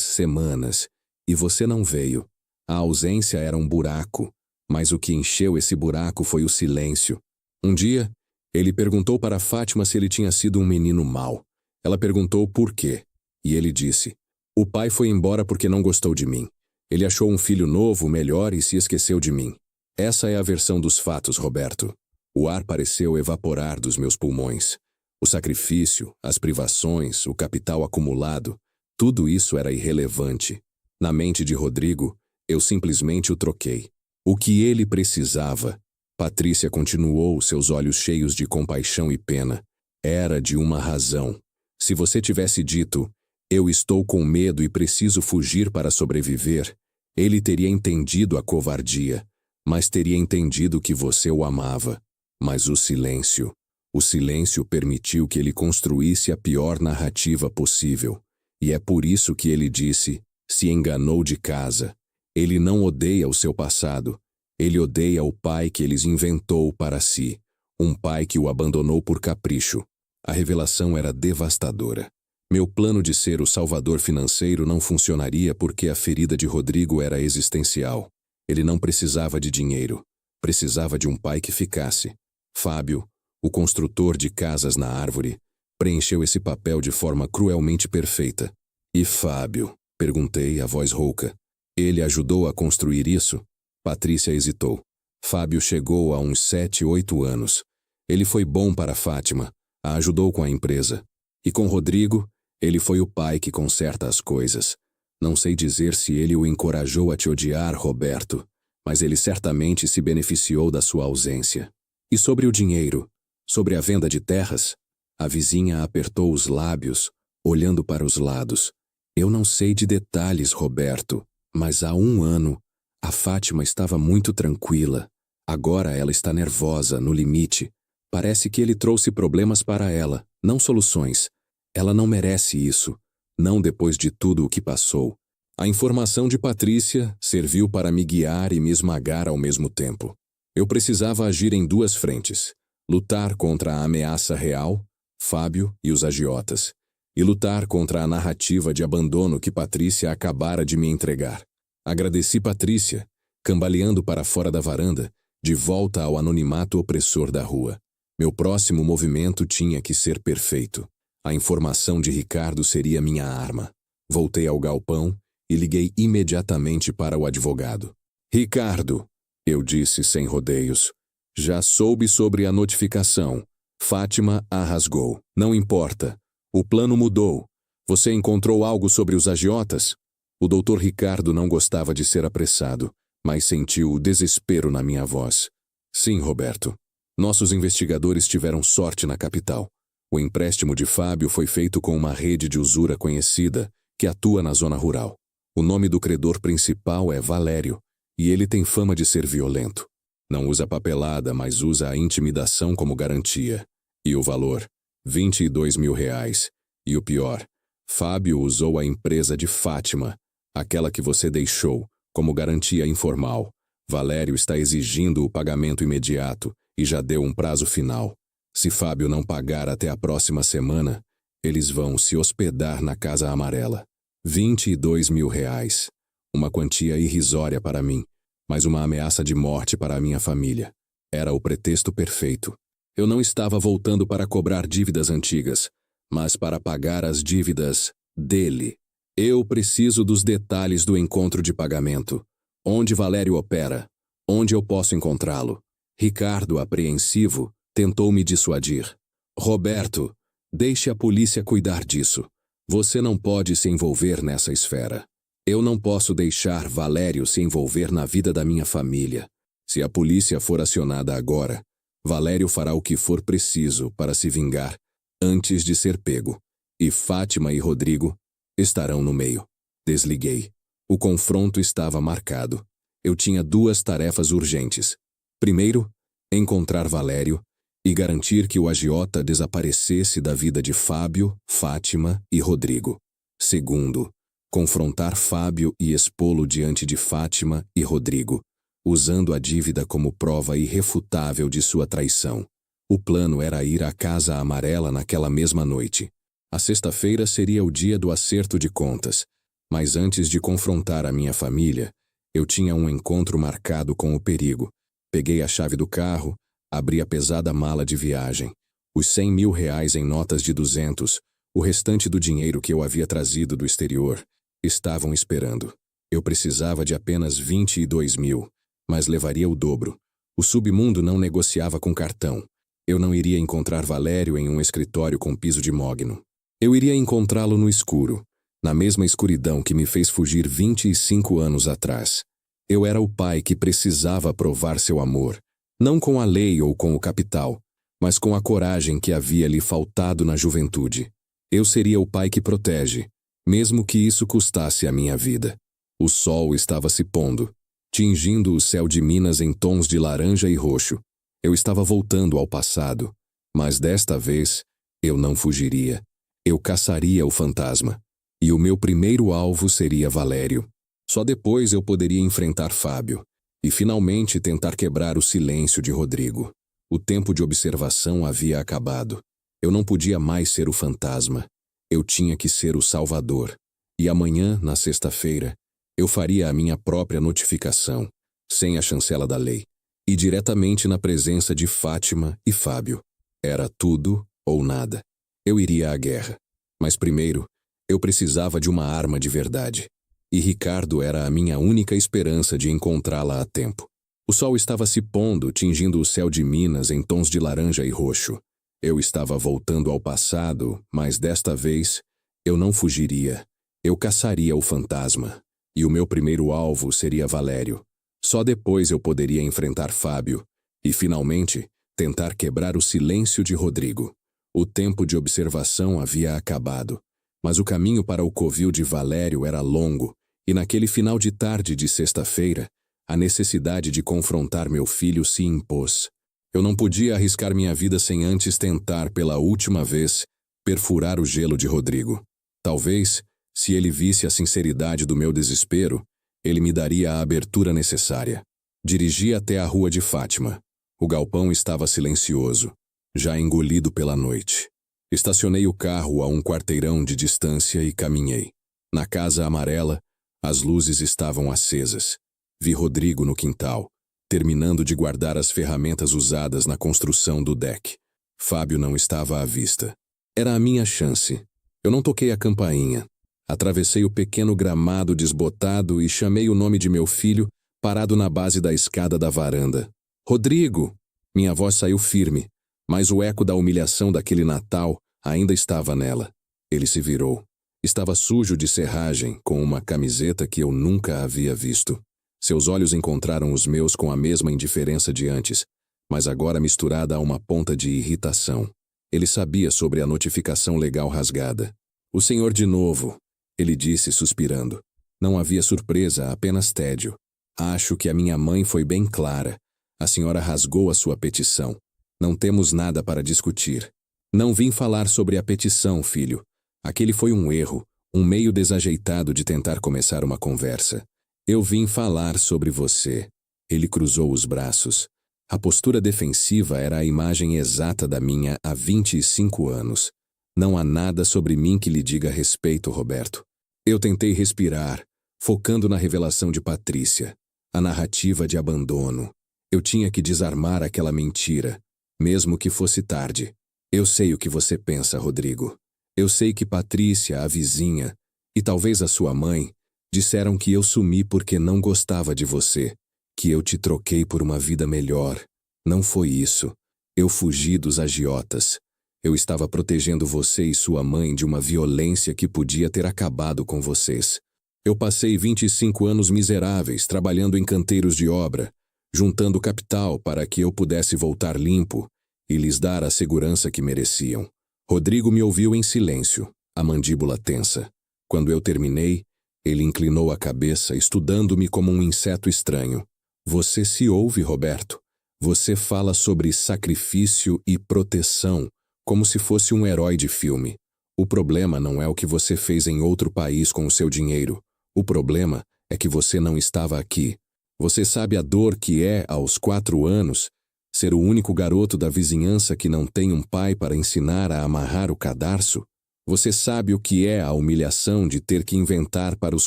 semanas, e você não veio. A ausência era um buraco, mas o que encheu esse buraco foi o silêncio. Um dia, ele perguntou para Fátima se ele tinha sido um menino mau. Ela perguntou por quê, e ele disse: o pai foi embora porque não gostou de mim. Ele achou um filho novo, melhor e se esqueceu de mim. Essa é a versão dos fatos, Roberto. O ar pareceu evaporar dos meus pulmões. O sacrifício, as privações, o capital acumulado, tudo isso era irrelevante. Na mente de Rodrigo, eu simplesmente o troquei. O que ele precisava, Patrícia continuou, seus olhos cheios de compaixão e pena, era de uma razão. Se você tivesse dito, eu estou com medo e preciso fugir para sobreviver, ele teria entendido a covardia, mas teria entendido que você o amava. Mas o silêncio permitiu que ele construísse a pior narrativa possível. E é por isso que ele disse, se enganou de casa. Ele não odeia o seu passado. Ele odeia o pai que eles inventou para si. Um pai que o abandonou por capricho. A revelação era devastadora. Meu plano de ser o salvador financeiro não funcionaria porque a ferida de Rodrigo era existencial. Ele não precisava de dinheiro. Precisava de um pai que ficasse. Fábio, o construtor de casas na árvore, preencheu esse papel de forma cruelmente perfeita. E Fábio? Perguntei, a voz rouca. Ele ajudou a construir isso? Patrícia hesitou. Fábio chegou a uns 7, 8 anos. Ele foi bom para Fátima, a ajudou com a empresa. E com Rodrigo, ele foi o pai que conserta as coisas. Não sei dizer se ele o encorajou a te odiar, Roberto, mas ele certamente se beneficiou da sua ausência. E sobre o dinheiro? Sobre a venda de terras? A vizinha apertou os lábios, olhando para os lados. Eu não sei de detalhes, Roberto, mas há 1 ano, a Fátima estava muito tranquila. Agora ela está nervosa, no limite. Parece que ele trouxe problemas para ela, não soluções. Ela não merece isso, não depois de tudo o que passou. A informação de Patrícia serviu para me guiar e me esmagar ao mesmo tempo. Eu precisava agir em 2 frentes. Lutar contra a ameaça real, Fábio e os agiotas, e lutar contra a narrativa de abandono que Patrícia acabara de me entregar. Agradeci Patrícia, cambaleando para fora da varanda, de volta ao anonimato opressor da rua. Meu próximo movimento tinha que ser perfeito. A informação de Ricardo seria minha arma. Voltei ao galpão e liguei imediatamente para o advogado. Ricardo, eu disse sem rodeios. Já soube sobre a notificação. Fátima a rasgou. Não importa. O plano mudou. Você encontrou algo sobre os agiotas? O doutor Ricardo não gostava de ser apressado, mas sentiu o desespero na minha voz. Sim, Roberto. Nossos investigadores tiveram sorte na capital. O empréstimo de Fábio foi feito com uma rede de usura conhecida, que atua na zona rural. O nome do credor principal é Valério, e ele tem fama de ser violento. Não usa papelada, mas usa a intimidação como garantia. E o valor? R$ 22.000. E o pior, Fábio usou a empresa de Fátima, aquela que você deixou, como garantia informal. Valério está exigindo o pagamento imediato e já deu um prazo final. Se Fábio não pagar até a próxima semana, eles vão se hospedar na Casa Amarela. R$ 22.000. Uma quantia irrisória para mim, mas uma ameaça de morte para a minha família. Era o pretexto perfeito. Eu não estava voltando para cobrar dívidas antigas, mas para pagar as dívidas dele. Eu preciso dos detalhes do encontro de pagamento. Onde Valério opera? Onde eu posso encontrá-lo? Ricardo, apreensivo, tentou me dissuadir. Roberto, deixe a polícia cuidar disso. Você não pode se envolver nessa esfera. Eu não posso deixar Valério se envolver na vida da minha família. Se a polícia for acionada agora, Valério fará o que for preciso para se vingar antes de ser pego. E Fátima e Rodrigo estarão no meio. Desliguei. O confronto estava marcado. Eu tinha duas tarefas urgentes. Primeiro, encontrar Valério e garantir que o agiota desaparecesse da vida de Fábio, Fátima e Rodrigo. Segundo, confrontar Fábio e expô-lo diante de Fátima e Rodrigo, usando a dívida como prova irrefutável de sua traição. O plano era ir à Casa Amarela naquela mesma noite. A sexta-feira seria o dia do acerto de contas, mas antes de confrontar a minha família, eu tinha um encontro marcado com o perigo. Peguei a chave do carro, abri a pesada mala de viagem. Os R$ 100.000 em notas de 200, o restante do dinheiro que eu havia trazido do exterior, estavam esperando. Eu precisava de apenas 22.000, mas levaria o dobro. O submundo não negociava com cartão. Eu não iria encontrar Valério em um escritório com piso de mogno. Eu iria encontrá-lo no escuro, na mesma escuridão que me fez fugir 25 anos atrás. Eu era o pai que precisava provar seu amor, não com a lei ou com o capital, mas com a coragem que havia lhe faltado na juventude. Eu seria o pai que protege, mesmo que isso custasse a minha vida. O sol estava se pondo, tingindo o céu de Minas em tons de laranja e roxo. Eu estava voltando ao passado, mas desta vez eu não fugiria. Eu caçaria o fantasma. E o meu primeiro alvo seria Valério. Só depois eu poderia enfrentar Fábio e finalmente tentar quebrar o silêncio de Rodrigo. O tempo de observação havia acabado. Eu não podia mais ser o fantasma. Eu tinha que ser o salvador. E amanhã, na sexta-feira, eu faria a minha própria notificação, sem a chancela da lei, e diretamente na presença de Fátima e Fábio. Era tudo ou nada. Eu iria à guerra. Mas primeiro, eu precisava de uma arma de verdade. E Ricardo era a minha única esperança de encontrá-la a tempo. O sol estava se pondo, tingindo o céu de Minas em tons de laranja e roxo. Eu estava voltando ao passado, mas desta vez eu não fugiria. Eu caçaria o fantasma. E o meu primeiro alvo seria Valério. Só depois eu poderia enfrentar Fábio e, finalmente, tentar quebrar o silêncio de Rodrigo. O tempo de observação havia acabado, mas o caminho para o covil de Valério era longo, e naquele final de tarde de sexta-feira, a necessidade de confrontar meu filho se impôs. Eu não podia arriscar minha vida sem antes tentar, pela última vez, perfurar o gelo de Rodrigo. Talvez, se ele visse a sinceridade do meu desespero, ele me daria a abertura necessária. Dirigi até a rua de Fátima. O galpão estava silencioso, já engolido pela noite. Estacionei o carro a um quarteirão de distância e caminhei. Na Casa Amarela, as luzes estavam acesas. Vi Rodrigo no quintal, terminando de guardar as ferramentas usadas na construção do deck. Fábio não estava à vista. Era a minha chance. Eu não toquei a campainha. Atravessei o pequeno gramado desbotado e chamei o nome de meu filho, parado na base da escada da varanda. Rodrigo! Minha voz saiu firme, mas o eco da humilhação daquele Natal ainda estava nela. Ele se virou. Estava sujo de serragem, com uma camiseta que eu nunca havia visto. Seus olhos encontraram os meus com a mesma indiferença de antes, mas agora misturada a uma ponta de irritação. Ele sabia sobre a notificação legal rasgada. O senhor de novo. ele disse suspirando. Não havia surpresa, apenas tédio. Acho que a minha mãe foi bem clara. A senhora rasgou a sua petição. Não temos nada para discutir. Não vim falar sobre a petição, filho. Aquele foi um erro, um meio desajeitado de tentar começar uma conversa. Eu vim falar sobre você. Ele cruzou os braços. A postura defensiva era a imagem exata da minha há 25 anos. Não há nada sobre mim que lhe diga respeito, Roberto. Eu tentei respirar, focando na revelação de Patrícia, a narrativa de abandono. Eu tinha que desarmar aquela mentira, mesmo que fosse tarde. Eu sei o que você pensa, Rodrigo. Eu sei que Patrícia, a vizinha, e talvez a sua mãe, disseram que eu sumi porque não gostava de você, que eu te troquei por uma vida melhor. Não foi isso. Eu fugi dos agiotas. Eu estava protegendo você e sua mãe de uma violência que podia ter acabado com vocês. Eu passei 25 anos miseráveis trabalhando em canteiros de obra, juntando capital para que eu pudesse voltar limpo e lhes dar a segurança que mereciam. Rodrigo me ouviu em silêncio, a mandíbula tensa. Quando eu terminei, ele inclinou a cabeça, estudando-me como um inseto estranho. Você se ouve, Roberto. Você fala sobre sacrifício e proteção, como se fosse um herói de filme. O problema não é o que você fez em outro país com o seu dinheiro. O problema é que você não estava aqui. Você sabe a dor que é, aos 4 anos, ser o único garoto da vizinhança que não tem um pai para ensinar a amarrar o cadarço? Você sabe o que é a humilhação de ter que inventar para os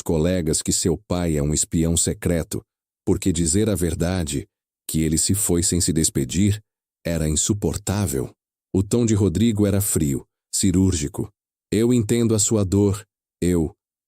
colegas que seu pai é um espião secreto, porque dizer a verdade, que ele se foi sem se despedir, era insuportável. O tom de Rodrigo era frio, cirúrgico. Eu entendo a sua dor.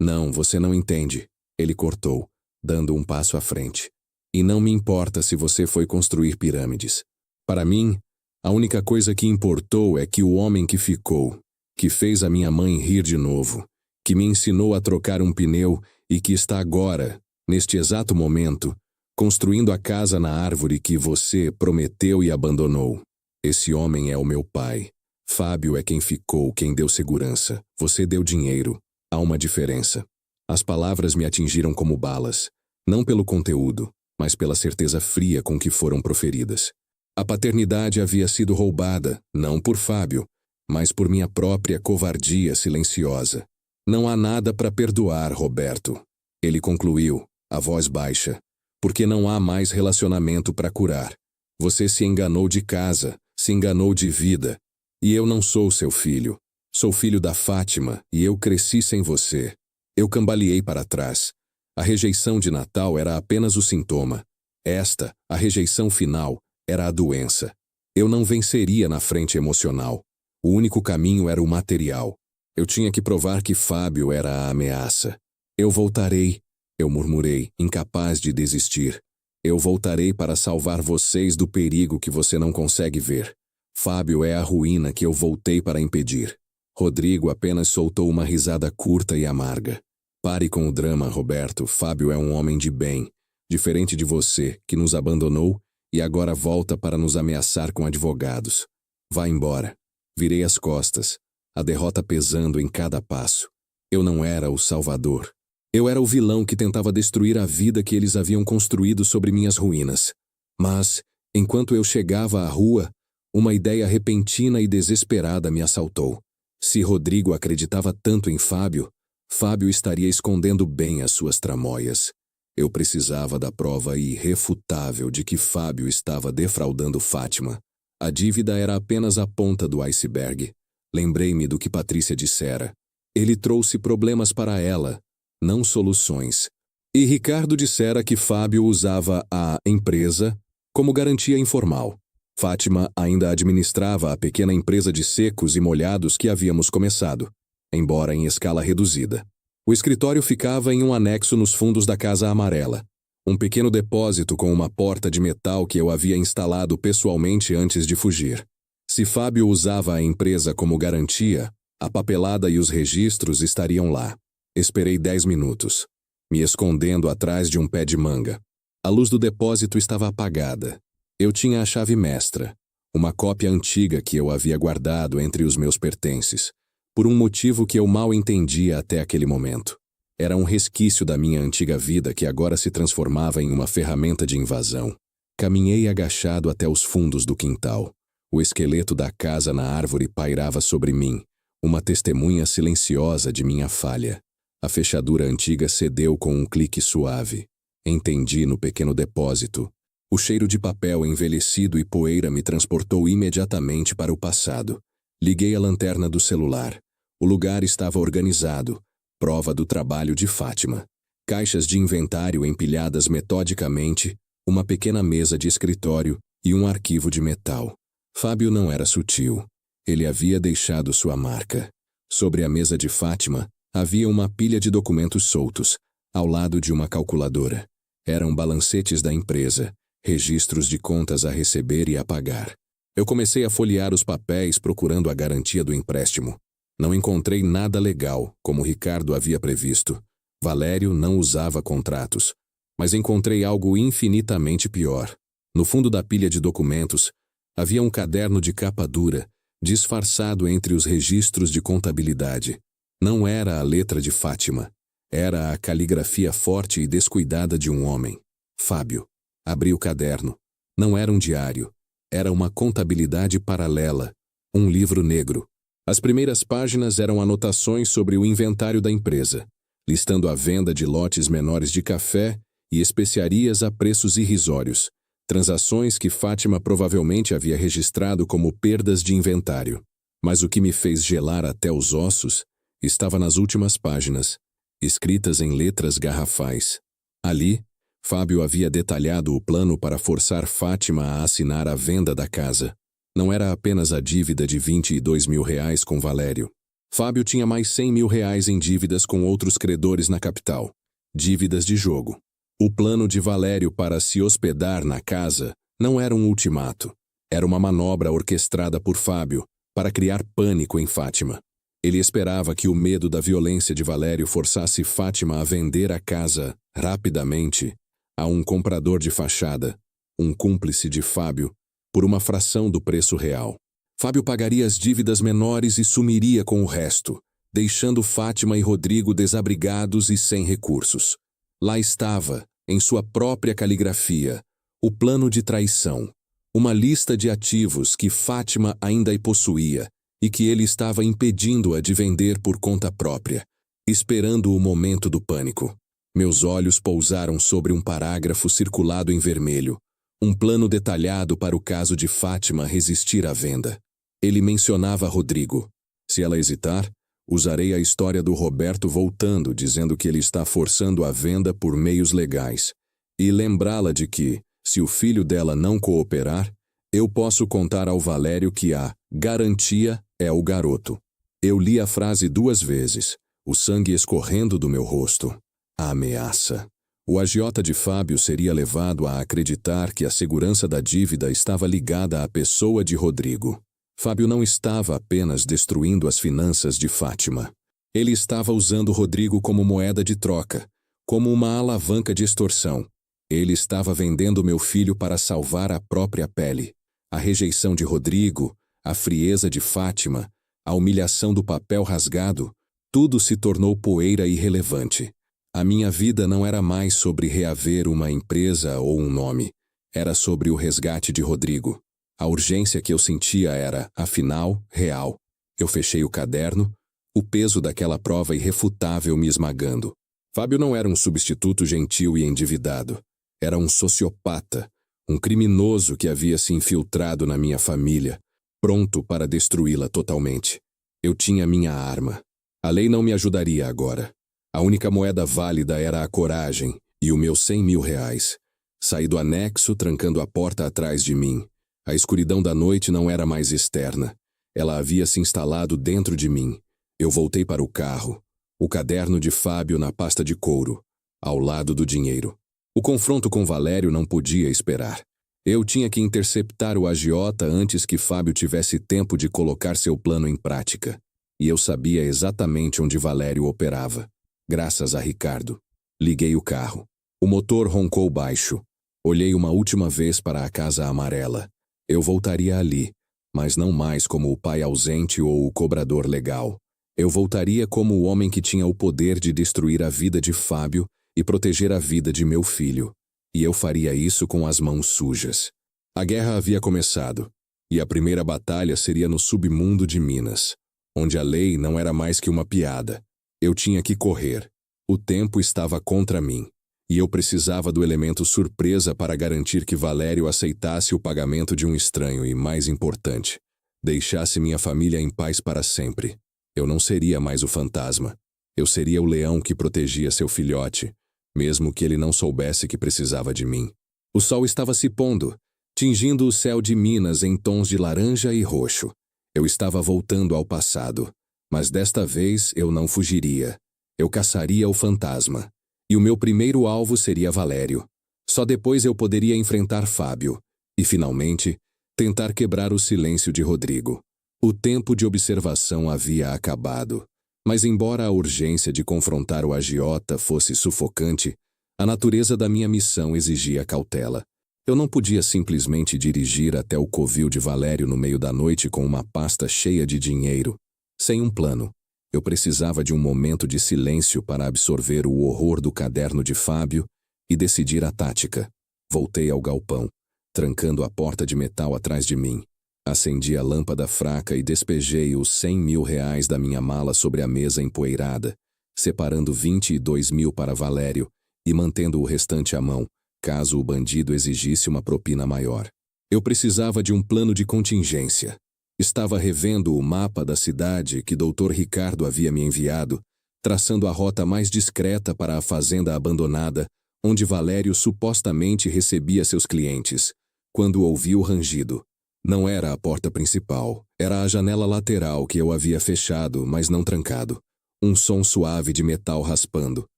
Não, você não entende. Ele cortou, dando um passo à frente. E não me importa se você foi construir pirâmides. Para mim, a única coisa que importou é que o homem que ficou, que fez a minha mãe rir de novo, que me ensinou a trocar um pneu e que está agora, neste exato momento, construindo a casa na árvore que você prometeu e abandonou. Esse homem é o meu pai. Fábio é quem ficou, quem deu segurança. Você deu dinheiro. Há uma diferença. As palavras me atingiram como balas, não pelo conteúdo, mas pela certeza fria com que foram proferidas. A paternidade havia sido roubada, não por Fábio, mas por minha própria covardia silenciosa. Não há nada para perdoar, Roberto. Ele concluiu, a voz baixa, porque não há mais relacionamento para curar. Você se enganou de casa, se enganou de vida. E eu não sou seu filho. Sou filho da Fátima e eu cresci sem você. Eu cambaleei para trás. A rejeição de Natal era apenas o sintoma. Esta, a rejeição final, era a doença. Eu não venceria na frente emocional. O único caminho era o material. Eu tinha que provar que Fábio era a ameaça. Eu voltarei, eu murmurei, incapaz de desistir. Eu voltarei para salvar vocês do perigo que você não consegue ver. Fábio é a ruína que eu voltei para impedir. Rodrigo apenas soltou uma risada curta e amarga. Pare com o drama, Roberto. Fábio é um homem de bem, diferente de você, que nos abandonou e agora volta para nos ameaçar com advogados. Vá embora. Virei as costas, a derrota pesando em cada passo. Eu não era o salvador. Eu era o vilão que tentava destruir a vida que eles haviam construído sobre minhas ruínas. Mas, enquanto eu chegava à rua, uma ideia repentina e desesperada me assaltou. Se Rodrigo acreditava tanto em Fábio, Fábio estaria escondendo bem as suas tramóias. Eu precisava da prova irrefutável de que Fábio estava defraudando Fátima. A dívida era apenas a ponta do iceberg. Lembrei-me do que Patrícia dissera. Ele trouxe problemas para ela, não soluções. E Ricardo dissera que Fábio usava a empresa como garantia informal. Fátima ainda administrava a pequena empresa de secos e molhados que havíamos começado, embora em escala reduzida. O escritório ficava em um anexo nos fundos da Casa Amarela, um pequeno depósito com uma porta de metal que eu havia instalado pessoalmente antes de fugir. Se Fábio usava a empresa como garantia, a papelada e os registros estariam lá. Esperei 10 minutos, me escondendo atrás de um pé de manga. A luz do depósito estava apagada. Eu tinha a chave mestra, uma cópia antiga que eu havia guardado entre os meus pertences. por um motivo que eu mal entendia até aquele momento. Era um resquício da minha antiga vida que agora se transformava em uma ferramenta de invasão. Caminhei agachado até os fundos do quintal. O esqueleto da casa na árvore pairava sobre mim, uma testemunha silenciosa de minha falha. A fechadura antiga cedeu com um clique suave. Entendi no pequeno depósito. O cheiro de papel envelhecido e poeira me transportou imediatamente para o passado. Liguei a lanterna do celular. O lugar estava organizado, prova do trabalho de Fátima. Caixas de inventário empilhadas metodicamente, uma pequena mesa de escritório e um arquivo de metal. Fábio não era sutil. Ele havia deixado sua marca. Sobre a mesa de Fátima, havia uma pilha de documentos soltos, ao lado de uma calculadora. Eram balancetes da empresa, registros de contas a receber e a pagar. Eu comecei a folhear os papéis procurando a garantia do empréstimo. Não encontrei nada legal, como Ricardo havia previsto. Valério não usava contratos. Mas encontrei algo infinitamente pior. No fundo da pilha de documentos, havia um caderno de capa dura, disfarçado entre os registros de contabilidade. Não era a letra de Fátima. Era a caligrafia forte e descuidada de um homem. Fábio. Abri o caderno. Não era um diário. Era uma contabilidade paralela. Um livro negro. As primeiras páginas eram anotações sobre o inventário da empresa, listando a venda de lotes menores de café e especiarias a preços irrisórios, transações que Fátima provavelmente havia registrado como perdas de inventário. Mas o que me fez gelar até os ossos estava nas últimas páginas, escritas em letras garrafais. Ali, Fábio havia detalhado o plano para forçar Fátima a assinar a venda da casa. Não era apenas a dívida de R$ 22.000 com Valério. Fábio tinha mais R$ 100.000 em dívidas com outros credores na capital. Dívidas de jogo. O plano de Valério para se hospedar na casa não era um ultimato. Era uma manobra orquestrada por Fábio para criar pânico em Fátima. Ele esperava que o medo da violência de Valério forçasse Fátima a vender a casa, rapidamente, a um comprador de fachada, um cúmplice de Fábio, por uma fração do preço real. Fábio pagaria as dívidas menores e sumiria com o resto, deixando Fátima e Rodrigo desabrigados e sem recursos. Lá estava, em sua própria caligrafia, o plano de traição, uma lista de ativos que Fátima ainda possuía e que ele estava impedindo-a de vender por conta própria, esperando o momento do pânico. Meus olhos pousaram sobre um parágrafo circulado em vermelho, um plano detalhado para o caso de Fátima resistir à venda. Ele mencionava Rodrigo. Se ela hesitar, usarei a história do Roberto voltando, dizendo que ele está forçando a venda por meios legais. E lembrá-la de que, se o filho dela não cooperar, eu posso contar ao Valério que a garantia é o garoto. Eu li a frase 2 vezes, o sangue escorrendo do meu rosto. A ameaça. O agiota de Fábio seria levado a acreditar que a segurança da dívida estava ligada à pessoa de Rodrigo. Fábio não estava apenas destruindo as finanças de Fátima. Ele estava usando Rodrigo como moeda de troca, como uma alavanca de extorsão. Ele estava vendendo meu filho para salvar a própria pele. A rejeição de Rodrigo, a frieza de Fátima, a humilhação do papel rasgado, tudo se tornou poeira irrelevante. A minha vida não era mais sobre reaver uma empresa ou um nome. Era sobre o resgate de Rodrigo. A urgência que eu sentia era, afinal, real. Eu fechei o caderno, o peso daquela prova irrefutável me esmagando. Fábio não era um substituto gentil e endividado. Era um sociopata, um criminoso que havia se infiltrado na minha família, pronto para destruí-la totalmente. Eu tinha minha arma. A lei não me ajudaria agora. A única moeda válida era a coragem e o meu R$ 100.000. Saí do anexo, trancando a porta atrás de mim. A escuridão da noite não era mais externa. Ela havia se instalado dentro de mim. Eu voltei para o carro. O caderno de Fábio na pasta de couro, ao lado do dinheiro. O confronto com Valério não podia esperar. Eu tinha que interceptar o agiota antes que Fábio tivesse tempo de colocar seu plano em prática. E eu sabia exatamente onde Valério operava. Graças a Ricardo. Liguei o carro. O motor roncou baixo. Olhei uma última vez para a casa amarela. Eu voltaria ali, mas não mais como o pai ausente ou o cobrador legal. Eu voltaria como o homem que tinha o poder de destruir a vida de Fábio e proteger a vida de meu filho. E eu faria isso com as mãos sujas. A guerra havia começado, e a primeira batalha seria no submundo de Minas, onde a lei não era mais que uma piada. Eu tinha que correr. O tempo estava contra mim, e eu precisava do elemento surpresa para garantir que Valério aceitasse o pagamento de um estranho e, mais importante, deixasse minha família em paz para sempre. Eu não seria mais o fantasma. Eu seria o leão que protegia seu filhote, mesmo que ele não soubesse que precisava de mim. O sol estava se pondo, tingindo o céu de Minas em tons de laranja e roxo. Eu estava voltando ao passado, mas desta vez eu não fugiria. Eu caçaria o fantasma. E o meu primeiro alvo seria Valério. Só depois eu poderia enfrentar Fábio. E, finalmente, tentar quebrar o silêncio de Rodrigo. O tempo de observação havia acabado. Mas embora a urgência de confrontar o agiota fosse sufocante, a natureza da minha missão exigia cautela. Eu não podia simplesmente dirigir até o covil de Valério no meio da noite com uma pasta cheia de dinheiro, sem um plano. Eu precisava de um momento de silêncio para absorver o horror do caderno de Fábio e decidir a tática. Voltei ao galpão, trancando a porta de metal atrás de mim. Acendi a lâmpada fraca e despejei os 100 mil reais da minha mala sobre a mesa empoeirada, separando 22 mil para Valério e mantendo o restante à mão, caso o bandido exigisse uma propina maior. Eu precisava de um plano de contingência. Estava revendo o mapa da cidade que Dr. Ricardo havia me enviado, traçando a rota mais discreta para a fazenda abandonada, onde Valério supostamente recebia seus clientes, quando ouvi o rangido. Não era a porta principal, era a janela lateral que eu havia fechado, mas não trancado. Um som suave de metal raspando.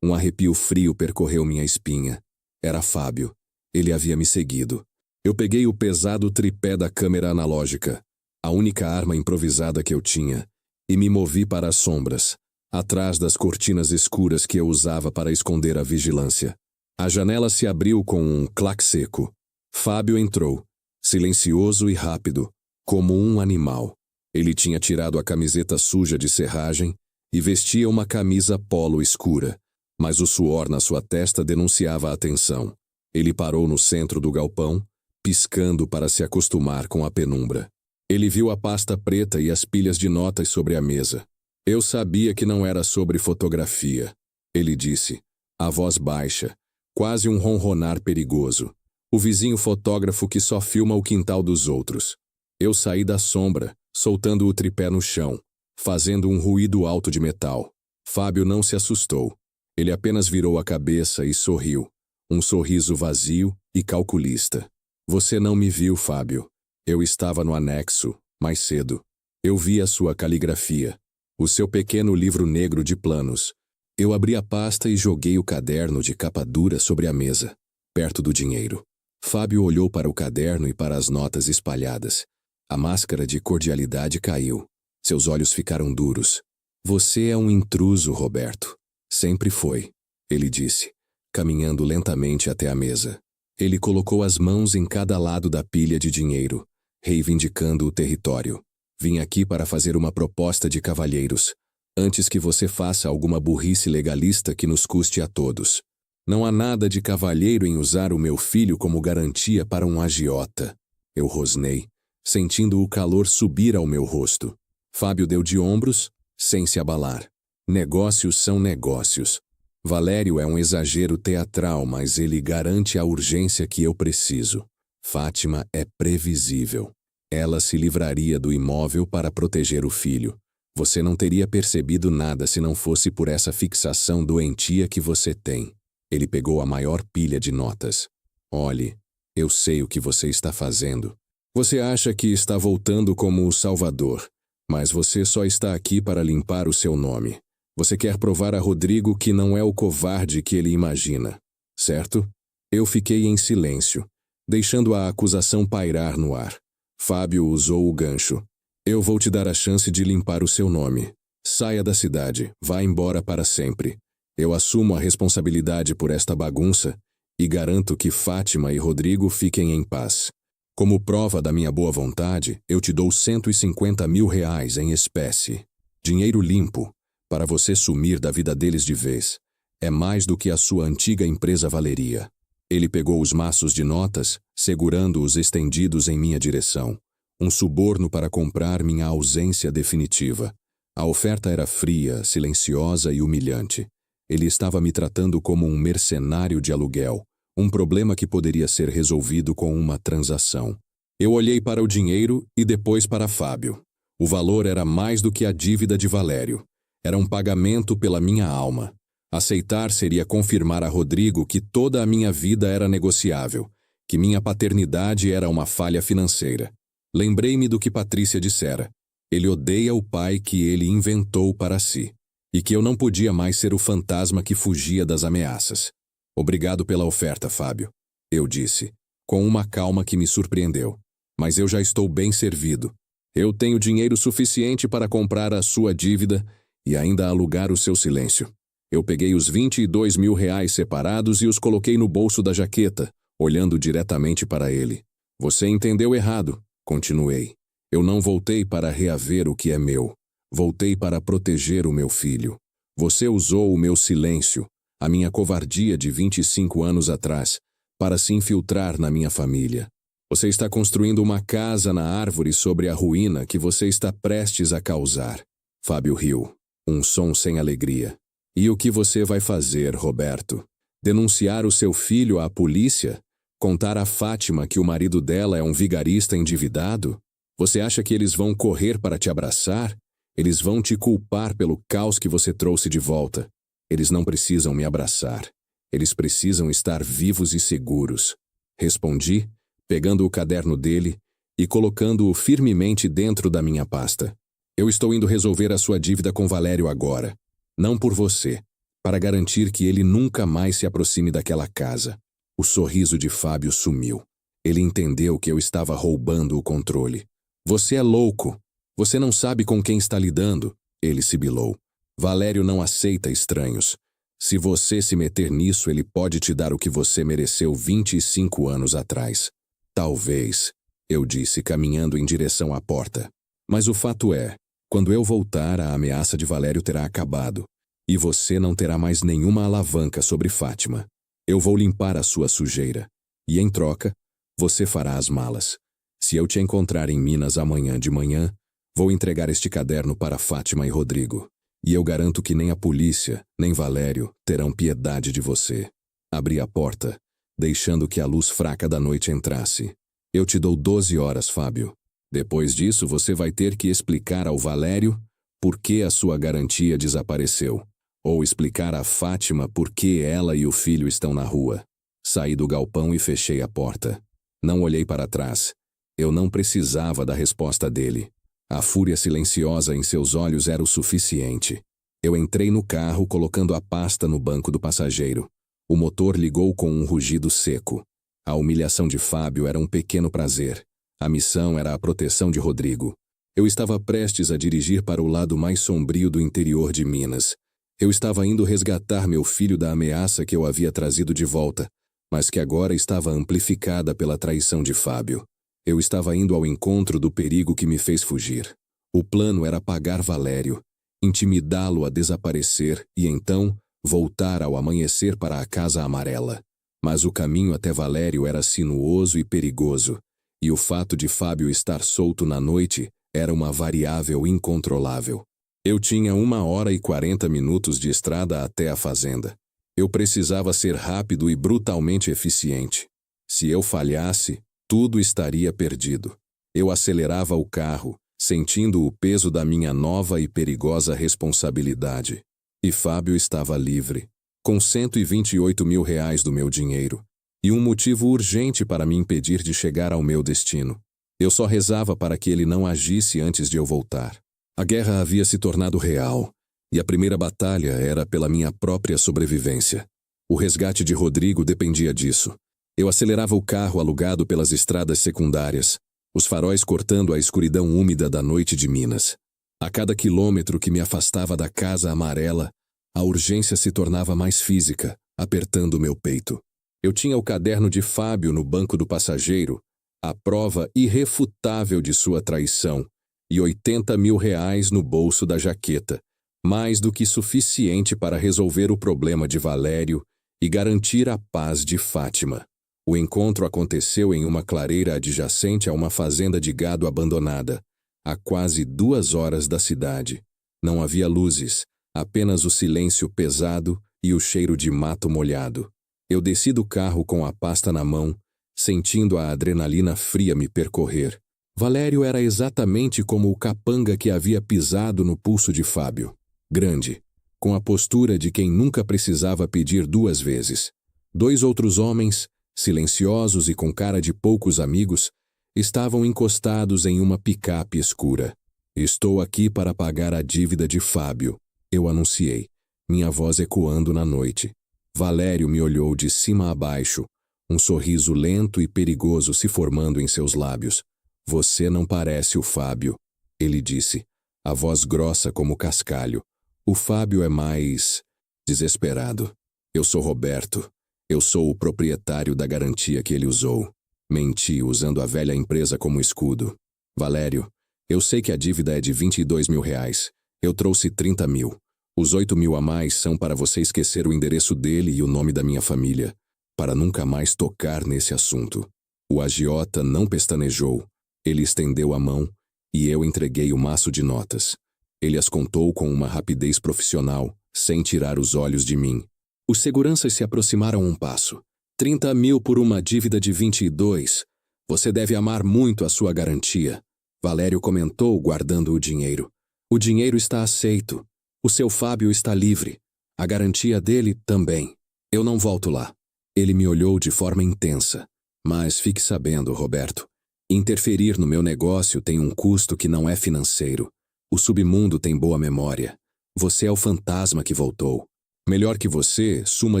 Um arrepio frio percorreu minha espinha. Era Fábio. Ele havia me seguido. Eu peguei o pesado tripé da câmera analógica, a única arma improvisada que eu tinha, e me movi para as sombras, atrás das cortinas escuras que eu usava para esconder a vigilância. A janela se abriu com um clac seco. Fábio entrou, silencioso e rápido, como um animal. Ele tinha tirado a camiseta suja de serragem e vestia uma camisa polo escura, mas o suor na sua testa denunciava a tensão. Ele parou no centro do galpão, piscando para se acostumar com a penumbra. Ele viu a pasta preta e as pilhas de notas sobre a mesa. Eu sabia que não era sobre fotografia, ele disse, a voz baixa, quase um ronronar perigoso. O vizinho fotógrafo que só filma o quintal dos outros. Eu saí da sombra, soltando o tripé no chão, fazendo um ruído alto de metal. Fábio não se assustou. Ele apenas virou a cabeça e sorriu. Um sorriso vazio e calculista. Você não me viu, Fábio. Eu estava no anexo, mais cedo. Eu vi a sua caligrafia, o seu pequeno livro negro de planos. Eu abri a pasta e joguei o caderno de capa dura sobre a mesa, perto do dinheiro. Fábio olhou para o caderno e para as notas espalhadas. A máscara de cordialidade caiu. Seus olhos ficaram duros. Você é um intruso, Roberto. Sempre foi, ele disse, caminhando lentamente até a mesa. Ele colocou as mãos em cada lado da pilha de dinheiro, reivindicando o território. Vim aqui para fazer uma proposta de cavalheiros, antes que você faça alguma burrice legalista que nos custe a todos. Não há nada de cavalheiro em usar o meu filho como garantia para um agiota. Eu rosnei, sentindo o calor subir ao meu rosto. Fábio deu de ombros, sem se abalar. Negócios são negócios. Valério é um exagero teatral, mas ele garante a urgência que eu preciso. Fátima é previsível. Ela se livraria do imóvel para proteger o filho. Você não teria percebido nada se não fosse por essa fixação doentia que você tem. Ele pegou a maior pilha de notas. Olhe, eu sei o que você está fazendo. Você acha que está voltando como o Salvador, mas você só está aqui para limpar o seu nome. Você quer provar a Rodrigo que não é o covarde que ele imagina, certo? Eu fiquei em silêncio, deixando a acusação pairar no ar. Fábio usou o gancho. Eu vou te dar a chance de limpar o seu nome. Saia da cidade, vá embora para sempre. Eu assumo a responsabilidade por esta bagunça e garanto que Fátima e Rodrigo fiquem em paz. Como prova da minha boa vontade, eu te dou 150 mil reais em espécie. Dinheiro limpo, para você sumir da vida deles de vez. É mais do que a sua antiga empresa valeria. Ele pegou os maços de notas, segurando-os estendidos em minha direção. Um suborno para comprar minha ausência definitiva. A oferta era fria, silenciosa e humilhante. Ele estava me tratando como um mercenário de aluguel, um problema que poderia ser resolvido com uma transação. Eu olhei para o dinheiro e depois para Fábio. O valor era mais do que a dívida de Valério. Era um pagamento pela minha alma. Aceitar seria confirmar a Rodrigo que toda a minha vida era negociável, que minha paternidade era uma falha financeira. Lembrei-me do que Patrícia dissera. Ele odeia o pai que ele inventou para si. E que eu não podia mais ser o fantasma que fugia das ameaças. Obrigado pela oferta, Fábio, eu disse, com uma calma que me surpreendeu. Mas eu já estou bem servido. Eu tenho dinheiro suficiente para comprar a sua dívida e ainda alugar o seu silêncio. Eu peguei os R$ 22.000 separados e os coloquei no bolso da jaqueta, olhando diretamente para ele. Você entendeu errado, continuei. Eu não voltei para reaver o que é meu. Voltei para proteger o meu filho. Você usou o meu silêncio, a minha covardia de 25 anos atrás, para se infiltrar na minha família. Você está construindo uma casa na árvore sobre a ruína que você está prestes a causar. Fábio riu, um som sem alegria. E o que você vai fazer, Roberto? Denunciar o seu filho à polícia? Contar a Fátima que o marido dela é um vigarista endividado? Você acha que eles vão correr para te abraçar? Eles vão te culpar pelo caos que você trouxe de volta. Eles não precisam me abraçar. Eles precisam estar vivos e seguros. Respondi, pegando o caderno dele e colocando-o firmemente dentro da minha pasta. Eu estou indo resolver a sua dívida com Valério agora. Não por você, para garantir que ele nunca mais se aproxime daquela casa. O sorriso de Fábio sumiu. Ele entendeu que eu estava roubando o controle. Você é louco. Você não sabe com quem está lidando, ele sibilou. Valério não aceita estranhos. Se você se meter nisso, ele pode te dar o que você mereceu 25 anos atrás. Talvez, eu disse, caminhando em direção à porta. Mas o fato é, quando eu voltar, a ameaça de Valério terá acabado. E você não terá mais nenhuma alavanca sobre Fátima. Eu vou limpar a sua sujeira. E em troca, você fará as malas. Se eu te encontrar em Minas amanhã de manhã, vou entregar este caderno para Fátima e Rodrigo. E eu garanto que nem a polícia, nem Valério terão piedade de você. Abri a porta, deixando que a luz fraca da noite entrasse. Eu te dou 12 horas, Fábio. Depois disso, você vai ter que explicar ao Valério por que a sua garantia desapareceu. Ou explicar a Fátima por que ela e o filho estão na rua. Saí do galpão e fechei a porta. Não olhei para trás. Eu não precisava da resposta dele. A fúria silenciosa em seus olhos era o suficiente. Eu entrei no carro colocando a pasta no banco do passageiro. O motor ligou com um rugido seco. A humilhação de Fábio era um pequeno prazer. A missão era a proteção de Rodrigo. Eu estava prestes a dirigir para o lado mais sombrio do interior de Minas. Eu estava indo resgatar meu filho da ameaça que eu havia trazido de volta, mas que agora estava amplificada pela traição de Fábio. Eu estava indo ao encontro do perigo que me fez fugir. O plano era pagar Valério, intimidá-lo a desaparecer e então voltar ao amanhecer para a Casa Amarela. Mas o caminho até Valério era sinuoso e perigoso, e o fato de Fábio estar solto na noite era uma variável incontrolável. Eu tinha 1 hora e 40 minutos de estrada até a fazenda. Eu precisava ser rápido e brutalmente eficiente. Se eu falhasse, tudo estaria perdido. Eu acelerava o carro, sentindo o peso da minha nova e perigosa responsabilidade. E Fábio estava livre, com R$ 128.000 do meu dinheiro, e um motivo urgente para me impedir de chegar ao meu destino. Eu só rezava para que ele não agisse antes de eu voltar. A guerra havia se tornado real, e a primeira batalha era pela minha própria sobrevivência. O resgate de Rodrigo dependia disso. Eu acelerava o carro alugado pelas estradas secundárias, os faróis cortando a escuridão úmida da noite de Minas. A cada quilômetro que me afastava da Casa Amarela, a urgência se tornava mais física, apertando meu peito. Eu tinha o caderno de Fábio no banco do passageiro, a prova irrefutável de sua traição, e R$ 80.000 no bolso da jaqueta, mais do que suficiente para resolver o problema de Valério e garantir a paz de Fátima. O encontro aconteceu em uma clareira adjacente a uma fazenda de gado abandonada, a quase 2 horas da cidade. Não havia luzes, apenas o silêncio pesado e o cheiro de mato molhado. Eu desci do carro com a pasta na mão, sentindo a adrenalina fria me percorrer. Valério era exatamente como o capanga que havia pisado no pulso de Fábio. Grande, com a postura de quem nunca precisava pedir 2 vezes. 2 outros homens, silenciosos e com cara de poucos amigos, estavam encostados em uma picape escura. Estou aqui para pagar a dívida de Fábio, eu anunciei, minha voz ecoando na noite. Valério me olhou de cima a baixo, um sorriso lento e perigoso se formando em seus lábios. Você não parece o Fábio, ele disse, a voz grossa como cascalho. O Fábio é mais desesperado. Eu sou Roberto. Eu sou o proprietário da garantia que ele usou. Menti usando a velha empresa como escudo. Valério, eu sei que a dívida é de R$ 22.000. Eu trouxe 30 mil. Os 8.000 a mais são para você esquecer o endereço dele e o nome da minha família, para nunca mais tocar nesse assunto. O agiota não pestanejou. Ele estendeu a mão e eu entreguei o maço de notas. Ele as contou com uma rapidez profissional, sem tirar os olhos de mim. Os seguranças se aproximaram um passo. 30 mil por uma dívida de 22. Você deve amar muito a sua garantia. Valério comentou, guardando o dinheiro. O dinheiro está aceito. O seu Fábio está livre. A garantia dele também. Eu não volto lá. Ele me olhou de forma intensa. Mas fique sabendo, Roberto. Interferir no meu negócio tem um custo que não é financeiro. O submundo tem boa memória. Você é o fantasma que voltou. Melhor que você, suma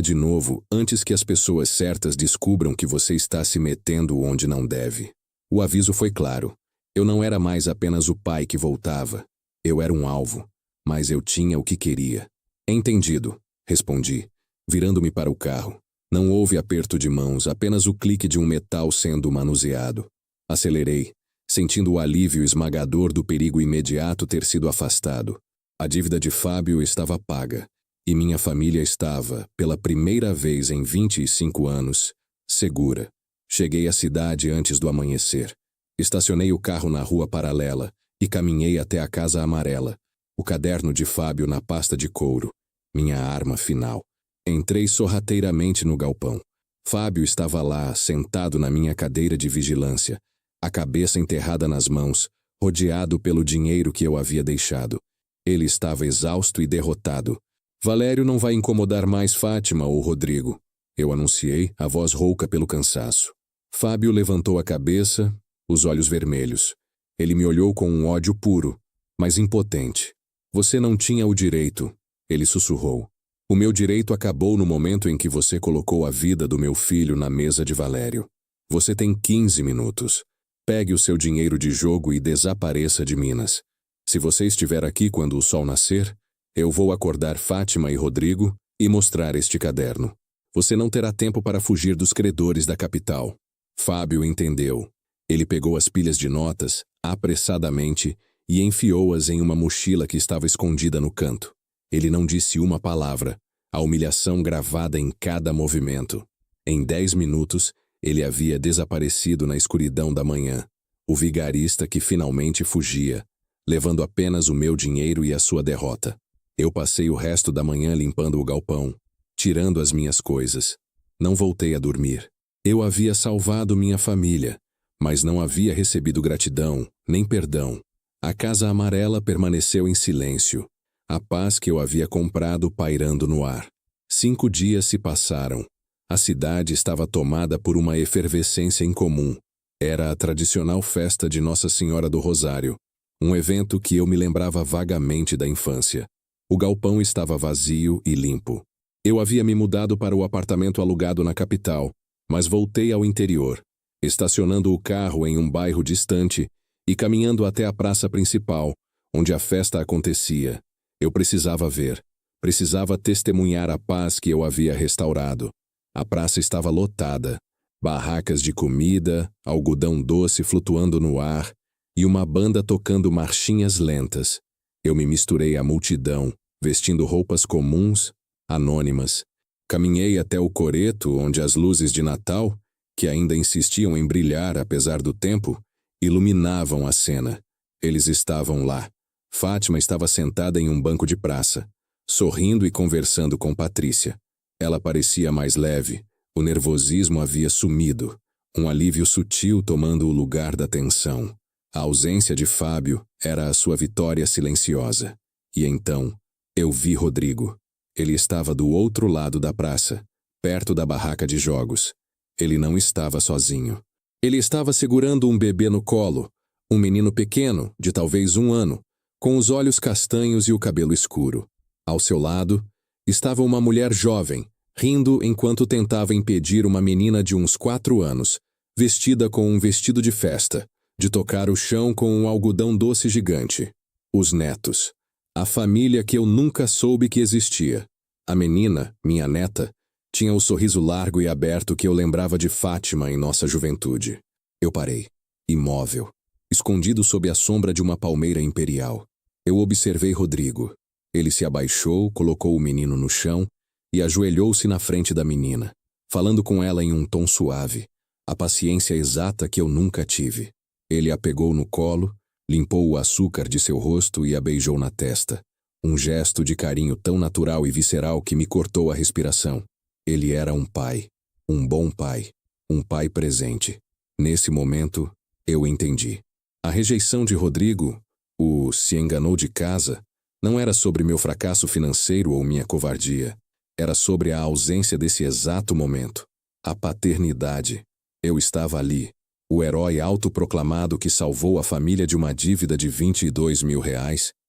de novo antes que as pessoas certas descubram que você está se metendo onde não deve. O aviso foi claro. Eu não era mais apenas o pai que voltava. Eu era um alvo, mas eu tinha o que queria. Entendido, respondi, virando-me para o carro. Não houve aperto de mãos, apenas o clique de um metal sendo manuseado. Acelerei, sentindo o alívio esmagador do perigo imediato ter sido afastado. A dívida de Fábio estava paga, e minha família estava, pela primeira vez em 25 anos, segura. Cheguei à cidade antes do amanhecer. Estacionei o carro na rua paralela e caminhei até a Casa Amarela, o caderno de Fábio na pasta de couro, minha arma final. Entrei sorrateiramente no galpão. Fábio estava lá, sentado na minha cadeira de vigilância, a cabeça enterrada nas mãos, rodeado pelo dinheiro que eu havia deixado. Ele estava exausto e derrotado. Valério não vai incomodar mais Fátima ou Rodrigo, eu anunciei, a voz rouca pelo cansaço. Fábio levantou a cabeça, os olhos vermelhos. Ele me olhou com um ódio puro, mas impotente. Você não tinha o direito, ele sussurrou. O meu direito acabou no momento em que você colocou a vida do meu filho na mesa de Valério. Você tem 15 minutos. Pegue o seu dinheiro de jogo e desapareça de Minas. Se você estiver aqui quando o sol nascer, eu vou acordar Fátima e Rodrigo e mostrar este caderno. Você não terá tempo para fugir dos credores da capital. Fábio entendeu. Ele pegou as pilhas de notas, apressadamente, e enfiou-as em uma mochila que estava escondida no canto. Ele não disse uma palavra, a humilhação gravada em cada movimento. Em 10 minutos, ele havia desaparecido na escuridão da manhã. O vigarista que finalmente fugia, levando apenas o meu dinheiro e a sua derrota. Eu passei o resto da manhã limpando o galpão, tirando as minhas coisas. Não voltei a dormir. Eu havia salvado minha família, mas não havia recebido gratidão, nem perdão. A Casa Amarela permaneceu em silêncio, a paz que eu havia comprado pairando no ar. 5 dias se passaram. A cidade estava tomada por uma efervescência incomum. Era a tradicional festa de Nossa Senhora do Rosário, um evento que eu me lembrava vagamente da infância. O galpão estava vazio e limpo. Eu havia me mudado para o apartamento alugado na capital, mas voltei ao interior, estacionando o carro em um bairro distante e caminhando até a praça principal, onde a festa acontecia. Eu precisava ver, precisava testemunhar a paz que eu havia restaurado. A praça estava lotada, barracas de comida, algodão doce flutuando no ar, e uma banda tocando marchinhas lentas. Eu me misturei à multidão, vestindo roupas comuns, anônimas. Caminhei até o coreto onde as luzes de Natal, que ainda insistiam em brilhar apesar do tempo, iluminavam a cena. Eles estavam lá. Fátima estava sentada em um banco de praça, sorrindo e conversando com Patrícia. Ela parecia mais leve, o nervosismo havia sumido, um alívio sutil tomando o lugar da tensão. A ausência de Fábio era a sua vitória silenciosa. E então, eu vi Rodrigo. Ele estava do outro lado da praça, perto da barraca de jogos. Ele não estava sozinho. Ele estava segurando um bebê no colo, um menino pequeno, de talvez 1 ano, com os olhos castanhos e o cabelo escuro. Ao seu lado, estava uma mulher jovem, rindo enquanto tentava impedir uma menina de uns 4 anos, vestida com um vestido de festa, de tocar o chão com um algodão doce gigante. Os netos. A família que eu nunca soube que existia. A menina, minha neta, tinha o sorriso largo e aberto que eu lembrava de Fátima em nossa juventude. Eu parei, imóvel, escondido sob a sombra de uma palmeira imperial. Eu observei Rodrigo. Ele se abaixou, colocou o menino no chão e ajoelhou-se na frente da menina, falando com ela em um tom suave, a paciência exata que eu nunca tive. Ele a pegou no colo, limpou o açúcar de seu rosto e a beijou na testa. Um gesto de carinho tão natural e visceral que me cortou a respiração. Ele era um pai, um bom pai, um pai presente. Nesse momento, eu entendi. A rejeição de Rodrigo, o se enganou de casa, não era sobre meu fracasso financeiro ou minha covardia. Era sobre a ausência desse exato momento. A paternidade. Eu estava ali, o herói autoproclamado que salvou a família de uma dívida de R$22 mil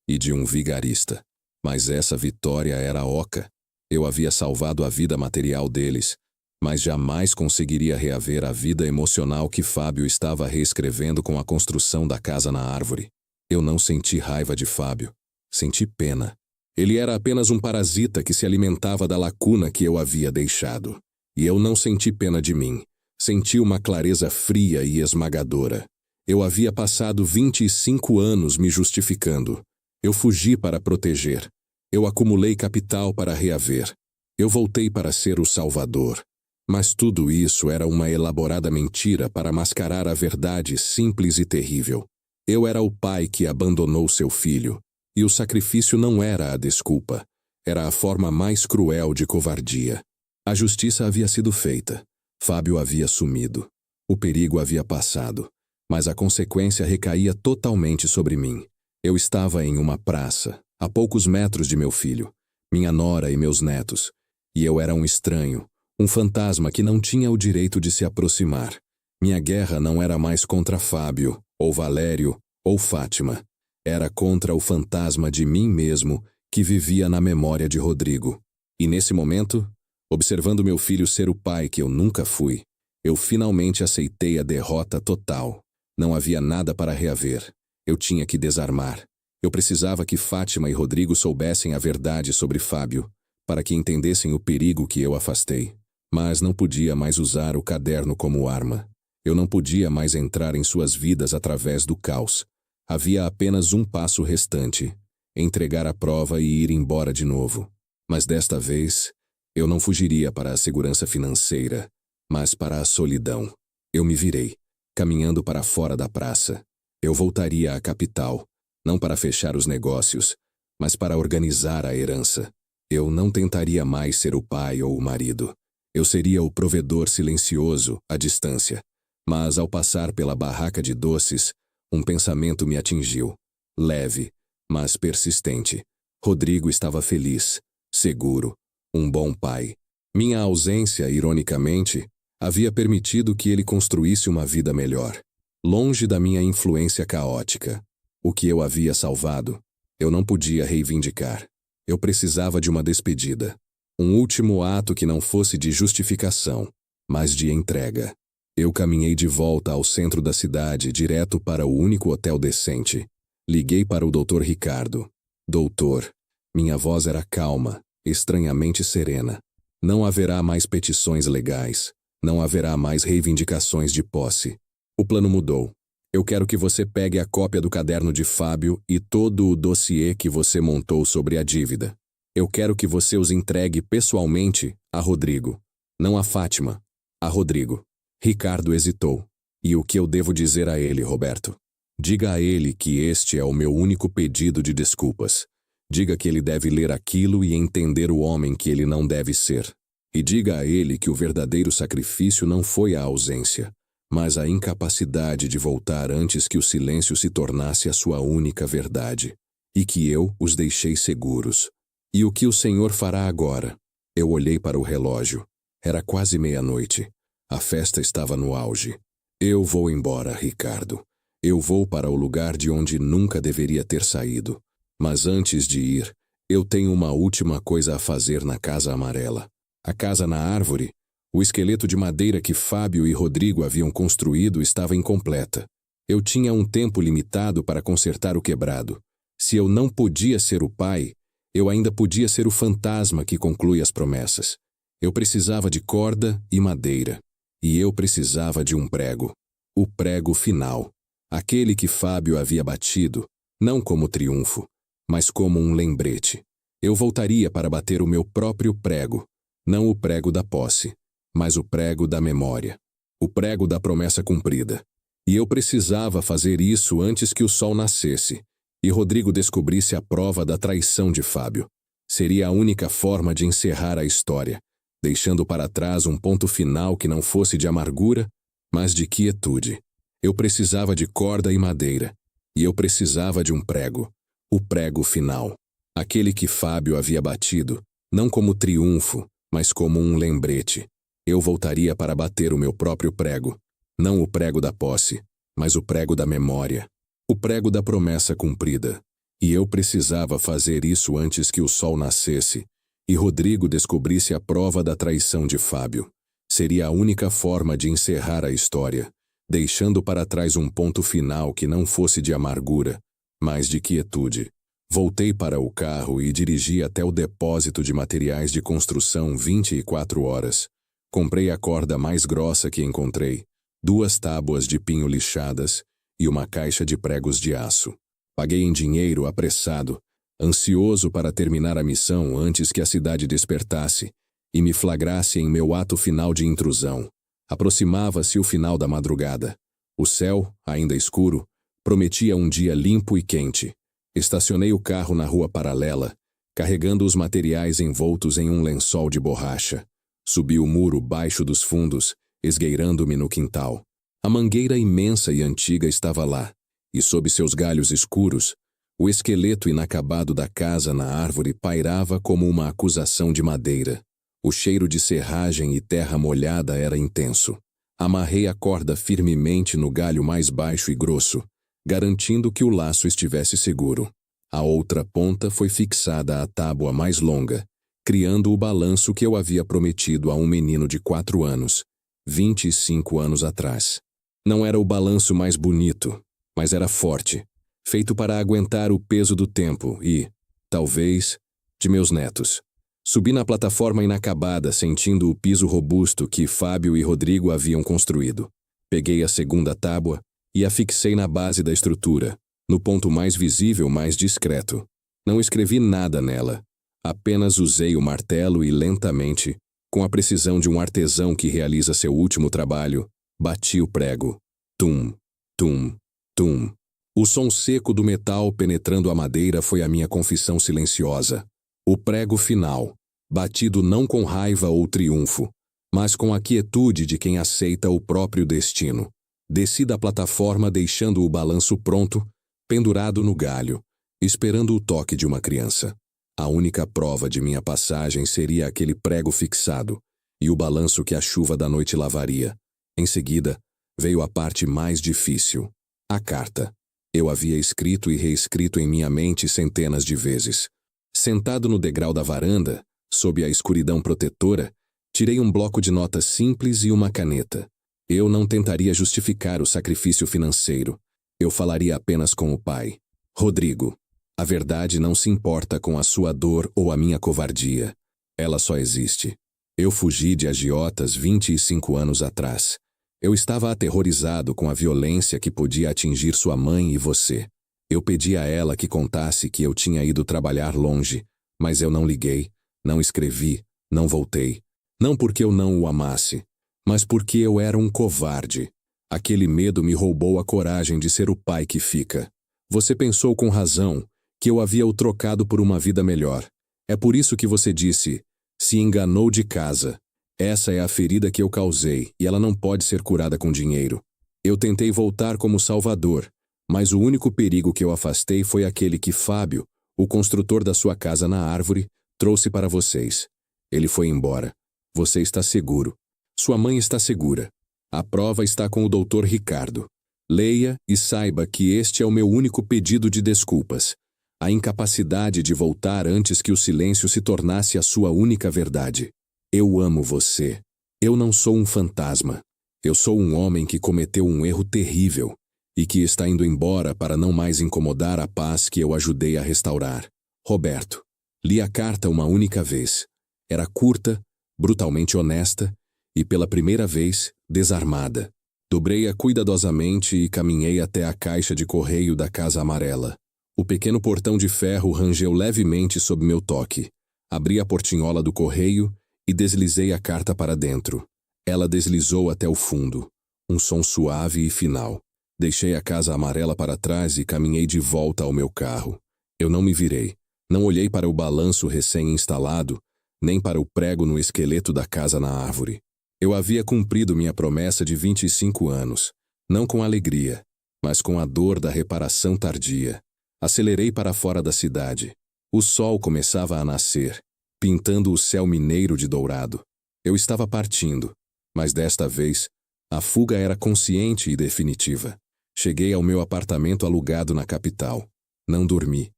e de um vigarista. Mas essa vitória era oca. Eu havia salvado a vida material deles, mas jamais conseguiria reaver a vida emocional que Fábio estava reescrevendo com a construção da casa na árvore. Eu não senti raiva de Fábio. Senti pena. Ele era apenas um parasita que se alimentava da lacuna que eu havia deixado. E eu não senti pena de mim. Senti uma clareza fria e esmagadora. Eu havia passado 25 anos me justificando. Eu fugi para proteger. Eu acumulei capital para reaver. Eu voltei para ser o salvador. Mas tudo isso era uma elaborada mentira para mascarar a verdade simples e terrível. Eu era o pai que abandonou seu filho. E o sacrifício não era a desculpa. Era a forma mais cruel de covardia. A justiça havia sido feita. Fábio havia sumido. O perigo havia passado. Mas a consequência recaía totalmente sobre mim. Eu estava em uma praça, a poucos metros de meu filho, minha nora e meus netos. E eu era um estranho, um fantasma que não tinha o direito de se aproximar. Minha guerra não era mais contra Fábio, ou Valério, ou Fátima. Era contra o fantasma de mim mesmo que vivia na memória de Rodrigo. E nesse momento, observando meu filho ser o pai que eu nunca fui, eu finalmente aceitei a derrota total. Não havia nada para reaver. Eu tinha que desarmar. Eu precisava que Fátima e Rodrigo soubessem a verdade sobre Fábio, para que entendessem o perigo que eu afastei. Mas não podia mais usar o caderno como arma. Eu não podia mais entrar em suas vidas através do caos. Havia apenas um passo restante: entregar a prova e ir embora de novo. Mas desta vez, eu não fugiria para a segurança financeira, mas para a solidão. Eu me virei, caminhando para fora da praça. Eu voltaria à capital, não para fechar os negócios, mas para organizar a herança. Eu não tentaria mais ser o pai ou o marido. Eu seria o provedor silencioso, à distância. Mas ao passar pela barraca de doces, um pensamento me atingiu. Leve, mas persistente. Rodrigo estava feliz, seguro, um bom pai. Minha ausência, ironicamente, havia permitido que ele construísse uma vida melhor, longe da minha influência caótica. O que eu havia salvado, eu não podia reivindicar. Eu precisava de uma despedida. Um último ato que não fosse de justificação, mas de entrega. Eu caminhei de volta ao centro da cidade, direto para o único hotel decente. Liguei para o Dr. Ricardo. Doutor, minha voz era calma, estranhamente serena. Não haverá mais petições legais. Não haverá mais reivindicações de posse. O plano mudou. Eu quero que você pegue a cópia do caderno de Fábio e todo o dossiê que você montou sobre a dívida. Eu quero que você os entregue pessoalmente a Rodrigo. Não a Fátima, a Rodrigo. Ricardo hesitou. E o que eu devo dizer a ele, Roberto? Diga a ele que este é o meu único pedido de desculpas. Diga que ele deve ler aquilo e entender o homem que ele não deve ser. E diga a ele que o verdadeiro sacrifício não foi a ausência, mas a incapacidade de voltar antes que o silêncio se tornasse a sua única verdade. E que eu os deixei seguros. E o que o Senhor fará agora? Eu olhei para o relógio. Era quase meia-noite. A festa estava no auge. Eu vou embora, Ricardo. Eu vou para o lugar de onde nunca deveria ter saído. Mas antes de ir, eu tenho uma última coisa a fazer na Casa Amarela. A casa na árvore, o esqueleto de madeira que Fábio e Rodrigo haviam construído estava incompleta. Eu tinha um tempo limitado para consertar o quebrado. Se eu não podia ser o pai, eu ainda podia ser o fantasma que conclui as promessas. Eu precisava de corda e madeira. E eu precisava de um prego. O prego final. Aquele que Fábio havia batido, não como triunfo, mas como um lembrete. Eu voltaria para bater o meu próprio prego. Não o prego da posse, mas o prego da memória. O prego da promessa cumprida. E eu precisava fazer isso antes que o sol nascesse e Rodrigo descobrisse a prova da traição de Fábio. Seria a única forma de encerrar a história, deixando para trás um ponto final que não fosse de amargura, mas de quietude. Eu precisava de corda e madeira, e eu precisava de um prego. O prego final. Aquele que Fábio havia batido, não como triunfo, mas como um lembrete. Eu voltaria para bater o meu próprio prego. Não o prego da posse, mas o prego da memória. O prego da promessa cumprida. E eu precisava fazer isso antes que o sol nascesse e Rodrigo descobrisse a prova da traição de Fábio. Seria a única forma de encerrar a história, deixando para trás um ponto final que não fosse de amargura, mas de quietude. Voltei para o carro e dirigi até o depósito de materiais de construção 24 horas. Comprei a corda mais grossa que encontrei, 2 tábuas de pinho lixadas e uma caixa de pregos de aço. Paguei em dinheiro apressado, ansioso para terminar a missão antes que a cidade despertasse e me flagrasse em meu ato final de intrusão. Aproximava-se o final da madrugada. O céu, ainda escuro, prometia um dia limpo e quente. Estacionei o carro na rua paralela, carregando os materiais envoltos em um lençol de borracha. Subi o muro baixo dos fundos, esgueirando-me no quintal. A mangueira imensa e antiga estava lá, e sob seus galhos escuros, o esqueleto inacabado da casa na árvore pairava como uma acusação de madeira. O cheiro de serragem e terra molhada era intenso. Amarrei a corda firmemente no galho mais baixo e grosso, garantindo que o laço estivesse seguro. A outra ponta foi fixada à tábua mais longa, criando o balanço que eu havia prometido a um menino de 4 anos, 25 anos atrás. Não era o balanço mais bonito, mas era forte, feito para aguentar o peso do tempo e, talvez, de meus netos. Subi na plataforma inacabada, sentindo o piso robusto que Fábio e Rodrigo haviam construído. Peguei a segunda tábua e a fixei na base da estrutura, no ponto mais visível, mais discreto. Não escrevi nada nela. Apenas usei o martelo e lentamente, com a precisão de um artesão que realiza seu último trabalho, bati o prego. Tum, tum, tum. O som seco do metal penetrando a madeira foi a minha confissão silenciosa. O prego final, batido não com raiva ou triunfo, mas com a quietude de quem aceita o próprio destino. Desci da plataforma deixando o balanço pronto, pendurado no galho, esperando o toque de uma criança. A única prova de minha passagem seria aquele prego fixado e o balanço que a chuva da noite lavaria. Em seguida, veio a parte mais difícil, a carta. Eu havia escrito e reescrito em minha mente centenas de vezes. Sentado no degrau da varanda, sob a escuridão protetora, tirei um bloco de notas simples e uma caneta. Eu não tentaria justificar o sacrifício financeiro. Eu falaria apenas com o pai. Rodrigo, a verdade não se importa com a sua dor ou a minha covardia. Ela só existe. Eu fugi de agiotas 25 anos atrás. Eu estava aterrorizado com a violência que podia atingir sua mãe e você. Eu pedi a ela que contasse que eu tinha ido trabalhar longe, mas eu não liguei, não escrevi, não voltei. Não porque eu não o amasse, mas porque eu era um covarde. Aquele medo me roubou a coragem de ser o pai que fica. Você pensou com razão que eu havia o trocado por uma vida melhor. É por isso que você disse, se enganou de casa. Essa é a ferida que eu causei e ela não pode ser curada com dinheiro. Eu tentei voltar como salvador, mas o único perigo que eu afastei foi aquele que Fábio, o construtor da sua casa na árvore, trouxe para vocês. Ele foi embora. Você está seguro. Sua mãe está segura. A prova está com o Dr. Ricardo. Leia e saiba que este é o meu único pedido de desculpas. A incapacidade de voltar antes que o silêncio se tornasse a sua única verdade. Eu amo você. Eu não sou um fantasma. Eu sou um homem que cometeu um erro terrível e que está indo embora para não mais incomodar a paz que eu ajudei a restaurar. Roberto. Li a carta uma única vez. Era curta, brutalmente honesta e, pela primeira vez, desarmada. Dobrei-a cuidadosamente e caminhei até a caixa de correio da Casa Amarela. O pequeno portão de ferro rangeu levemente sob meu toque. Abri a portinhola do correio e deslizei a carta para dentro. Ela deslizou até o fundo. Um som suave e final. Deixei a Casa Amarela para trás e caminhei de volta ao meu carro. Eu não me virei. Não olhei para o balanço recém-instalado, nem para o prego no esqueleto da casa na árvore. Eu havia cumprido minha promessa de 25 anos, não com alegria, mas com a dor da reparação tardia. Acelerei para fora da cidade. O sol começava a nascer, pintando o céu mineiro de dourado. Eu estava partindo, mas desta vez, a fuga era consciente e definitiva. Cheguei ao meu apartamento alugado na capital. Não dormi.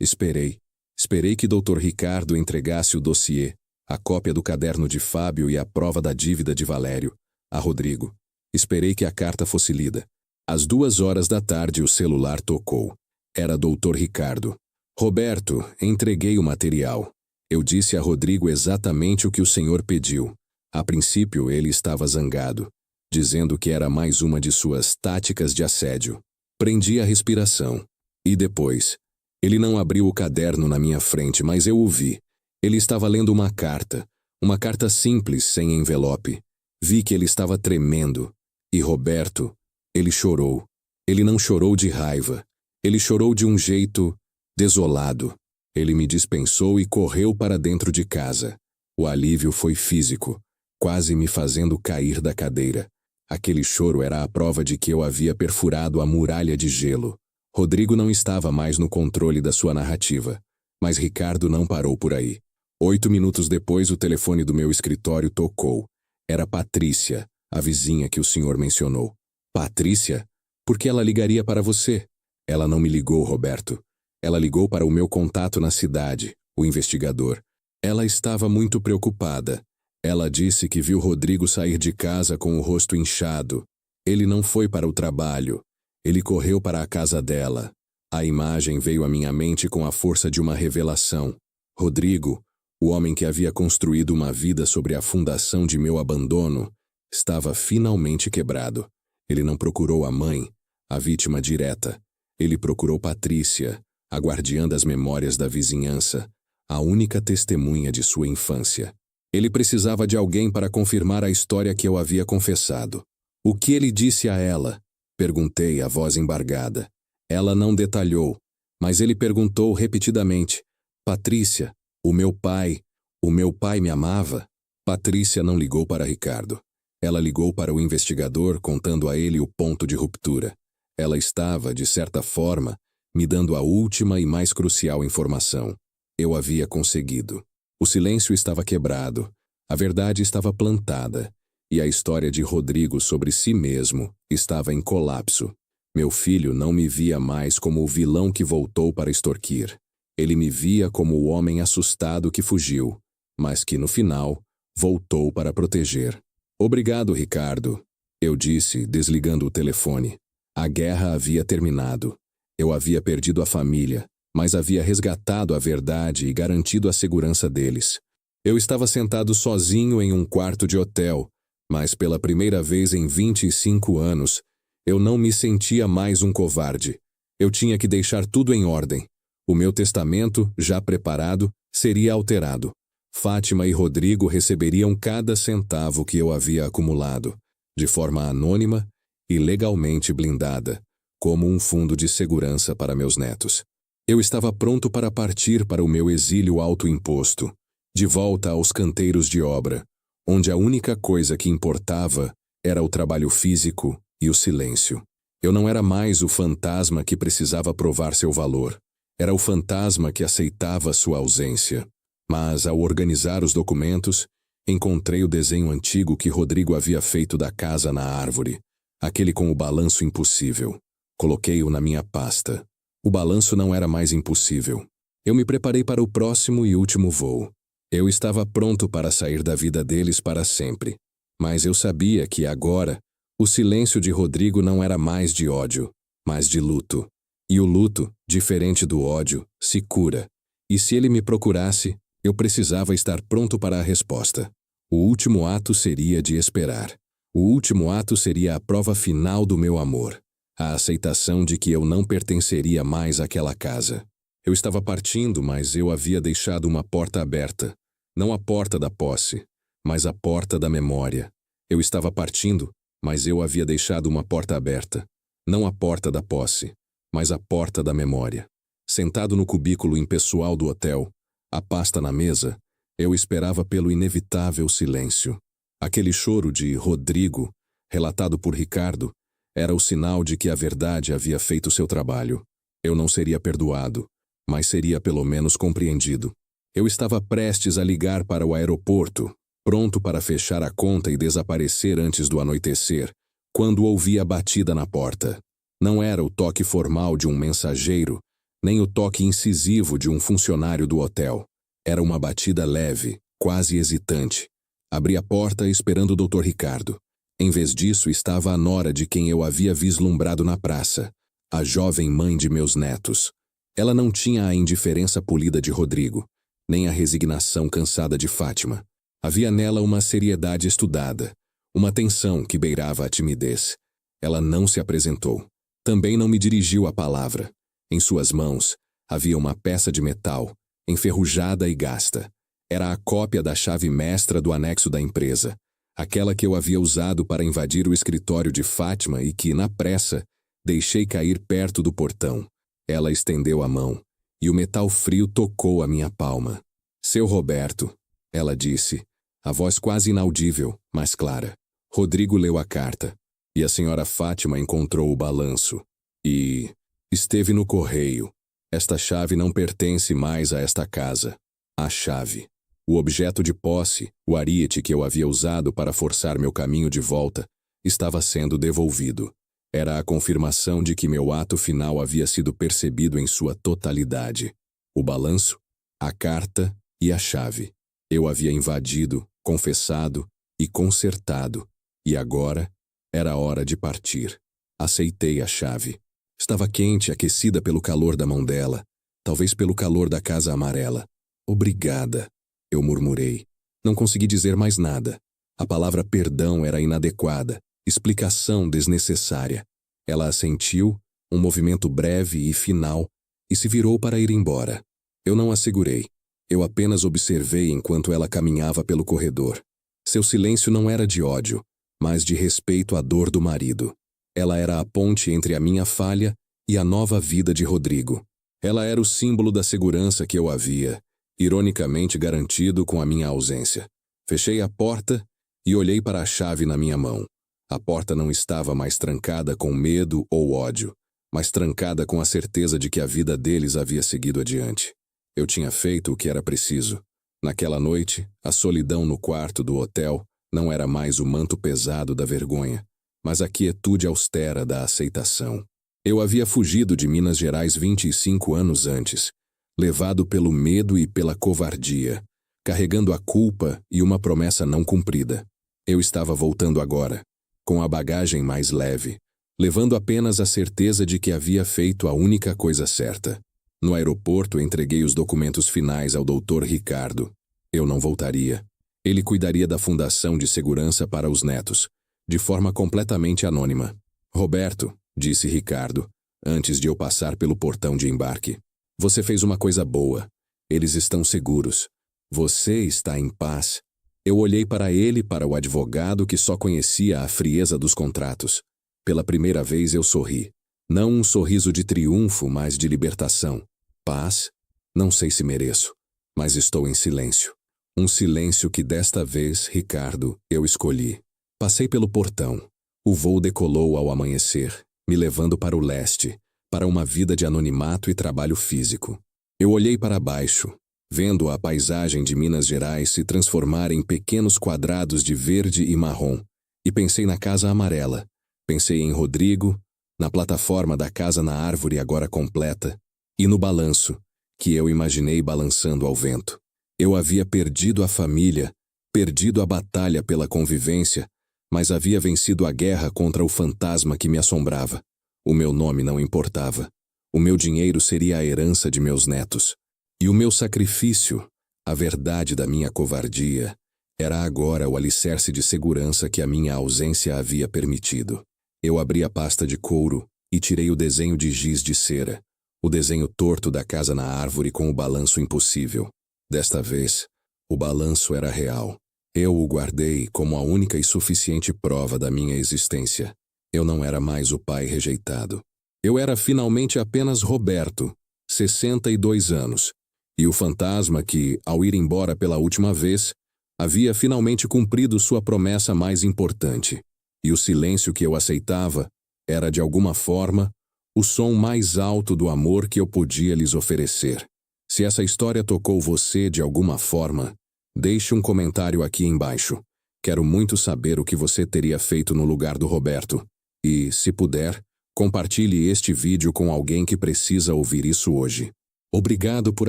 Esperei. Esperei que Dr. Ricardo entregasse o dossiê, a cópia do caderno de Fábio e a prova da dívida de Valério, a Rodrigo. Esperei que a carta fosse lida. Às 2 horas da tarde o celular tocou. Era Dr. Ricardo. Roberto, entreguei o material. Eu disse a Rodrigo exatamente o que o senhor pediu. A princípio ele estava zangado, dizendo que era mais uma de suas táticas de assédio. Prendi a respiração. E depois? Ele não abriu o caderno na minha frente, mas eu o vi. Ele estava lendo uma carta simples, sem envelope. Vi que ele estava tremendo. E Roberto, ele chorou. Ele não chorou de raiva. Ele chorou de um jeito desolado. Ele me dispensou e correu para dentro de casa. O alívio foi físico, quase me fazendo cair da cadeira. Aquele choro era a prova de que eu havia perfurado a muralha de gelo. Rodrigo não estava mais no controle da sua narrativa, mas Ricardo não parou por aí. 8 minutos depois, o telefone do meu escritório tocou. Era Patrícia, a vizinha que o senhor mencionou. Patrícia? Por que ela ligaria para você? Ela não me ligou, Roberto. Ela ligou para o meu contato na cidade, o investigador. Ela estava muito preocupada. Ela disse que viu Rodrigo sair de casa com o rosto inchado. Ele não foi para o trabalho. Ele correu para a casa dela. A imagem veio à minha mente com a força de uma revelação. Rodrigo, o homem que havia construído uma vida sobre a fundação de meu abandono, estava finalmente quebrado. Ele não procurou a mãe, a vítima direta. Ele procurou Patrícia, a guardiã das memórias da vizinhança, a única testemunha de sua infância. Ele precisava de alguém para confirmar a história que eu havia confessado. O que ele disse a ela? Perguntei, a voz embargada. Ela não detalhou, mas ele perguntou repetidamente. Patrícia, o meu pai me amava? Patrícia não ligou para Ricardo. Ela ligou para o investigador, contando a ele o ponto de ruptura. Ela estava, de certa forma, me dando a última e mais crucial informação. Eu havia conseguido. O silêncio estava quebrado, a verdade estava plantada, e a história de Rodrigo sobre si mesmo estava em colapso. Meu filho não me via mais como o vilão que voltou para extorquir. Ele me via como o homem assustado que fugiu, mas que, no final, voltou para proteger. Obrigado, Ricardo, eu disse, desligando o telefone. A guerra havia terminado. Eu havia perdido a família, mas havia resgatado a verdade e garantido a segurança deles. Eu estava sentado sozinho em um quarto de hotel, Mas pela primeira vez em 25 anos, eu não me sentia mais um covarde. Eu tinha que deixar tudo em ordem. O meu testamento, já preparado, seria alterado. Fátima e Rodrigo receberiam cada centavo que eu havia acumulado, de forma anônima e legalmente blindada, como um fundo de segurança para meus netos. Eu estava pronto para partir para o meu exílio autoimposto, de volta aos canteiros de obra, onde a única coisa que importava era o trabalho físico e o silêncio. Eu não era mais o fantasma que precisava provar seu valor. Era o fantasma que aceitava sua ausência. Mas, ao organizar os documentos, encontrei o desenho antigo que Rodrigo havia feito da casa na árvore, aquele com o balanço impossível. Coloquei-o na minha pasta. O balanço não era mais impossível. Eu me preparei para o próximo e último voo. Eu estava pronto para sair da vida deles para sempre. Mas eu sabia que agora, o silêncio de Rodrigo não era mais de ódio, mas de luto. E o luto, diferente do ódio, se cura. E se ele me procurasse, eu precisava estar pronto para a resposta. O último ato seria de esperar. O último ato seria a prova final do meu amor. A aceitação de que eu não pertenceria mais àquela casa. Eu estava partindo, mas eu havia deixado uma porta aberta. Não a porta da posse, mas a porta da memória. Eu estava partindo, mas eu havia deixado uma porta aberta. Não a porta da posse, mas a porta da memória. Sentado no cubículo impessoal do hotel, a pasta na mesa, eu esperava pelo inevitável silêncio. Aquele choro de Rodrigo, relatado por Ricardo, era o sinal de que a verdade havia feito seu trabalho. Eu não seria perdoado, mas seria pelo menos compreendido. Eu estava prestes a ligar para o aeroporto, pronto para fechar a conta e desaparecer antes do anoitecer, quando ouvi a batida na porta. Não era o toque formal de um mensageiro, nem o toque incisivo de um funcionário do hotel. Era uma batida leve, quase hesitante. Abri a porta esperando o Dr. Ricardo. Em vez disso, estava a nora de quem eu havia vislumbrado na praça, a jovem mãe de meus netos. Ela não tinha a indiferença polida de Rodrigo, nem a resignação cansada de Fátima. Havia nela uma seriedade estudada, uma tensão que beirava a timidez. Ela não se apresentou. Também não me dirigiu a palavra. Em suas mãos havia uma peça de metal, enferrujada e gasta. Era a cópia da chave mestra do anexo da empresa, aquela que eu havia usado para invadir o escritório de Fátima e que, na pressa, deixei cair perto do portão. Ela estendeu a mão, e o metal frio tocou a minha palma. Seu Roberto, ela disse, a voz quase inaudível, mas clara. Rodrigo leu a carta, e a senhora Fátima encontrou o balanço. E esteve no correio. Esta chave não pertence mais a esta casa. A chave. O objeto de posse, o ariete que eu havia usado para forçar meu caminho de volta, estava sendo devolvido. Era a confirmação de que meu ato final havia sido percebido em sua totalidade. O balanço, a carta e a chave. Eu havia invadido, confessado e consertado. E agora era hora de partir. Aceitei a chave. Estava quente, aquecida pelo calor da mão dela, talvez pelo calor da casa amarela. Obrigada, eu murmurei. Não consegui dizer mais nada. A palavra perdão era inadequada, explicação desnecessária. Ela assentiu, um movimento breve e final, e se virou para ir embora. Eu não a segurei. Eu apenas observei enquanto ela caminhava pelo corredor. Seu silêncio não era de ódio, mas de respeito à dor do marido. Ela era a ponte entre a minha falha e a nova vida de Rodrigo. Ela era o símbolo da segurança que eu havia, ironicamente garantido com a minha ausência. Fechei a porta e olhei para a chave na minha mão. A porta não estava mais trancada com medo ou ódio, mas trancada com a certeza de que a vida deles havia seguido adiante. Eu tinha feito o que era preciso. Naquela noite, a solidão no quarto do hotel não era mais o manto pesado da vergonha, mas a quietude austera da aceitação. Eu havia fugido de Minas Gerais 25 anos antes, levado pelo medo e pela covardia, carregando a culpa e uma promessa não cumprida. Eu estava voltando agora, com a bagagem mais leve, levando apenas a certeza de que havia feito a única coisa certa. No aeroporto, entreguei os documentos finais ao Dr. Ricardo. Eu não voltaria. Ele cuidaria da fundação de segurança para os netos, de forma completamente anônima. Roberto, disse Ricardo, antes de eu passar pelo portão de embarque. Você fez uma coisa boa. Eles estão seguros. Você está em paz. Eu olhei para ele e para o advogado que só conhecia a frieza dos contratos. Pela primeira vez eu sorri. Não um sorriso de triunfo, mas de libertação. Paz? Não sei se mereço, mas estou em silêncio. Um silêncio que desta vez, Ricardo, eu escolhi. Passei pelo portão. O voo decolou ao amanhecer, me levando para o leste, para uma vida de anonimato e trabalho físico. Eu olhei para baixo, vendo a paisagem de Minas Gerais se transformar em pequenos quadrados de verde e marrom, e pensei na casa amarela. Pensei em Rodrigo, na plataforma da casa na árvore agora completa, e no balanço, que eu imaginei balançando ao vento. Eu havia perdido a família, perdido a batalha pela convivência, mas havia vencido a guerra contra o fantasma que me assombrava. O meu nome não importava. O meu dinheiro seria a herança de meus netos. E o meu sacrifício, a verdade da minha covardia, era agora o alicerce de segurança que a minha ausência havia permitido. Eu abri a pasta de couro e tirei o desenho de giz de cera, o desenho torto da casa na árvore com o balanço impossível. Desta vez, o balanço era real. Eu o guardei como a única e suficiente prova da minha existência. Eu não era mais o pai rejeitado. Eu era finalmente apenas Roberto, 62 anos, e o fantasma que, ao ir embora pela última vez, havia finalmente cumprido sua promessa mais importante. E o silêncio que eu aceitava era, de alguma forma, o som mais alto do amor que eu podia lhes oferecer. Se essa história tocou você de alguma forma, deixe um comentário aqui embaixo. Quero muito saber o que você teria feito no lugar do Roberto. E, se puder, compartilhe este vídeo com alguém que precisa ouvir isso hoje. Obrigado por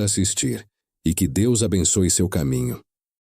assistir, e que Deus abençoe seu caminho.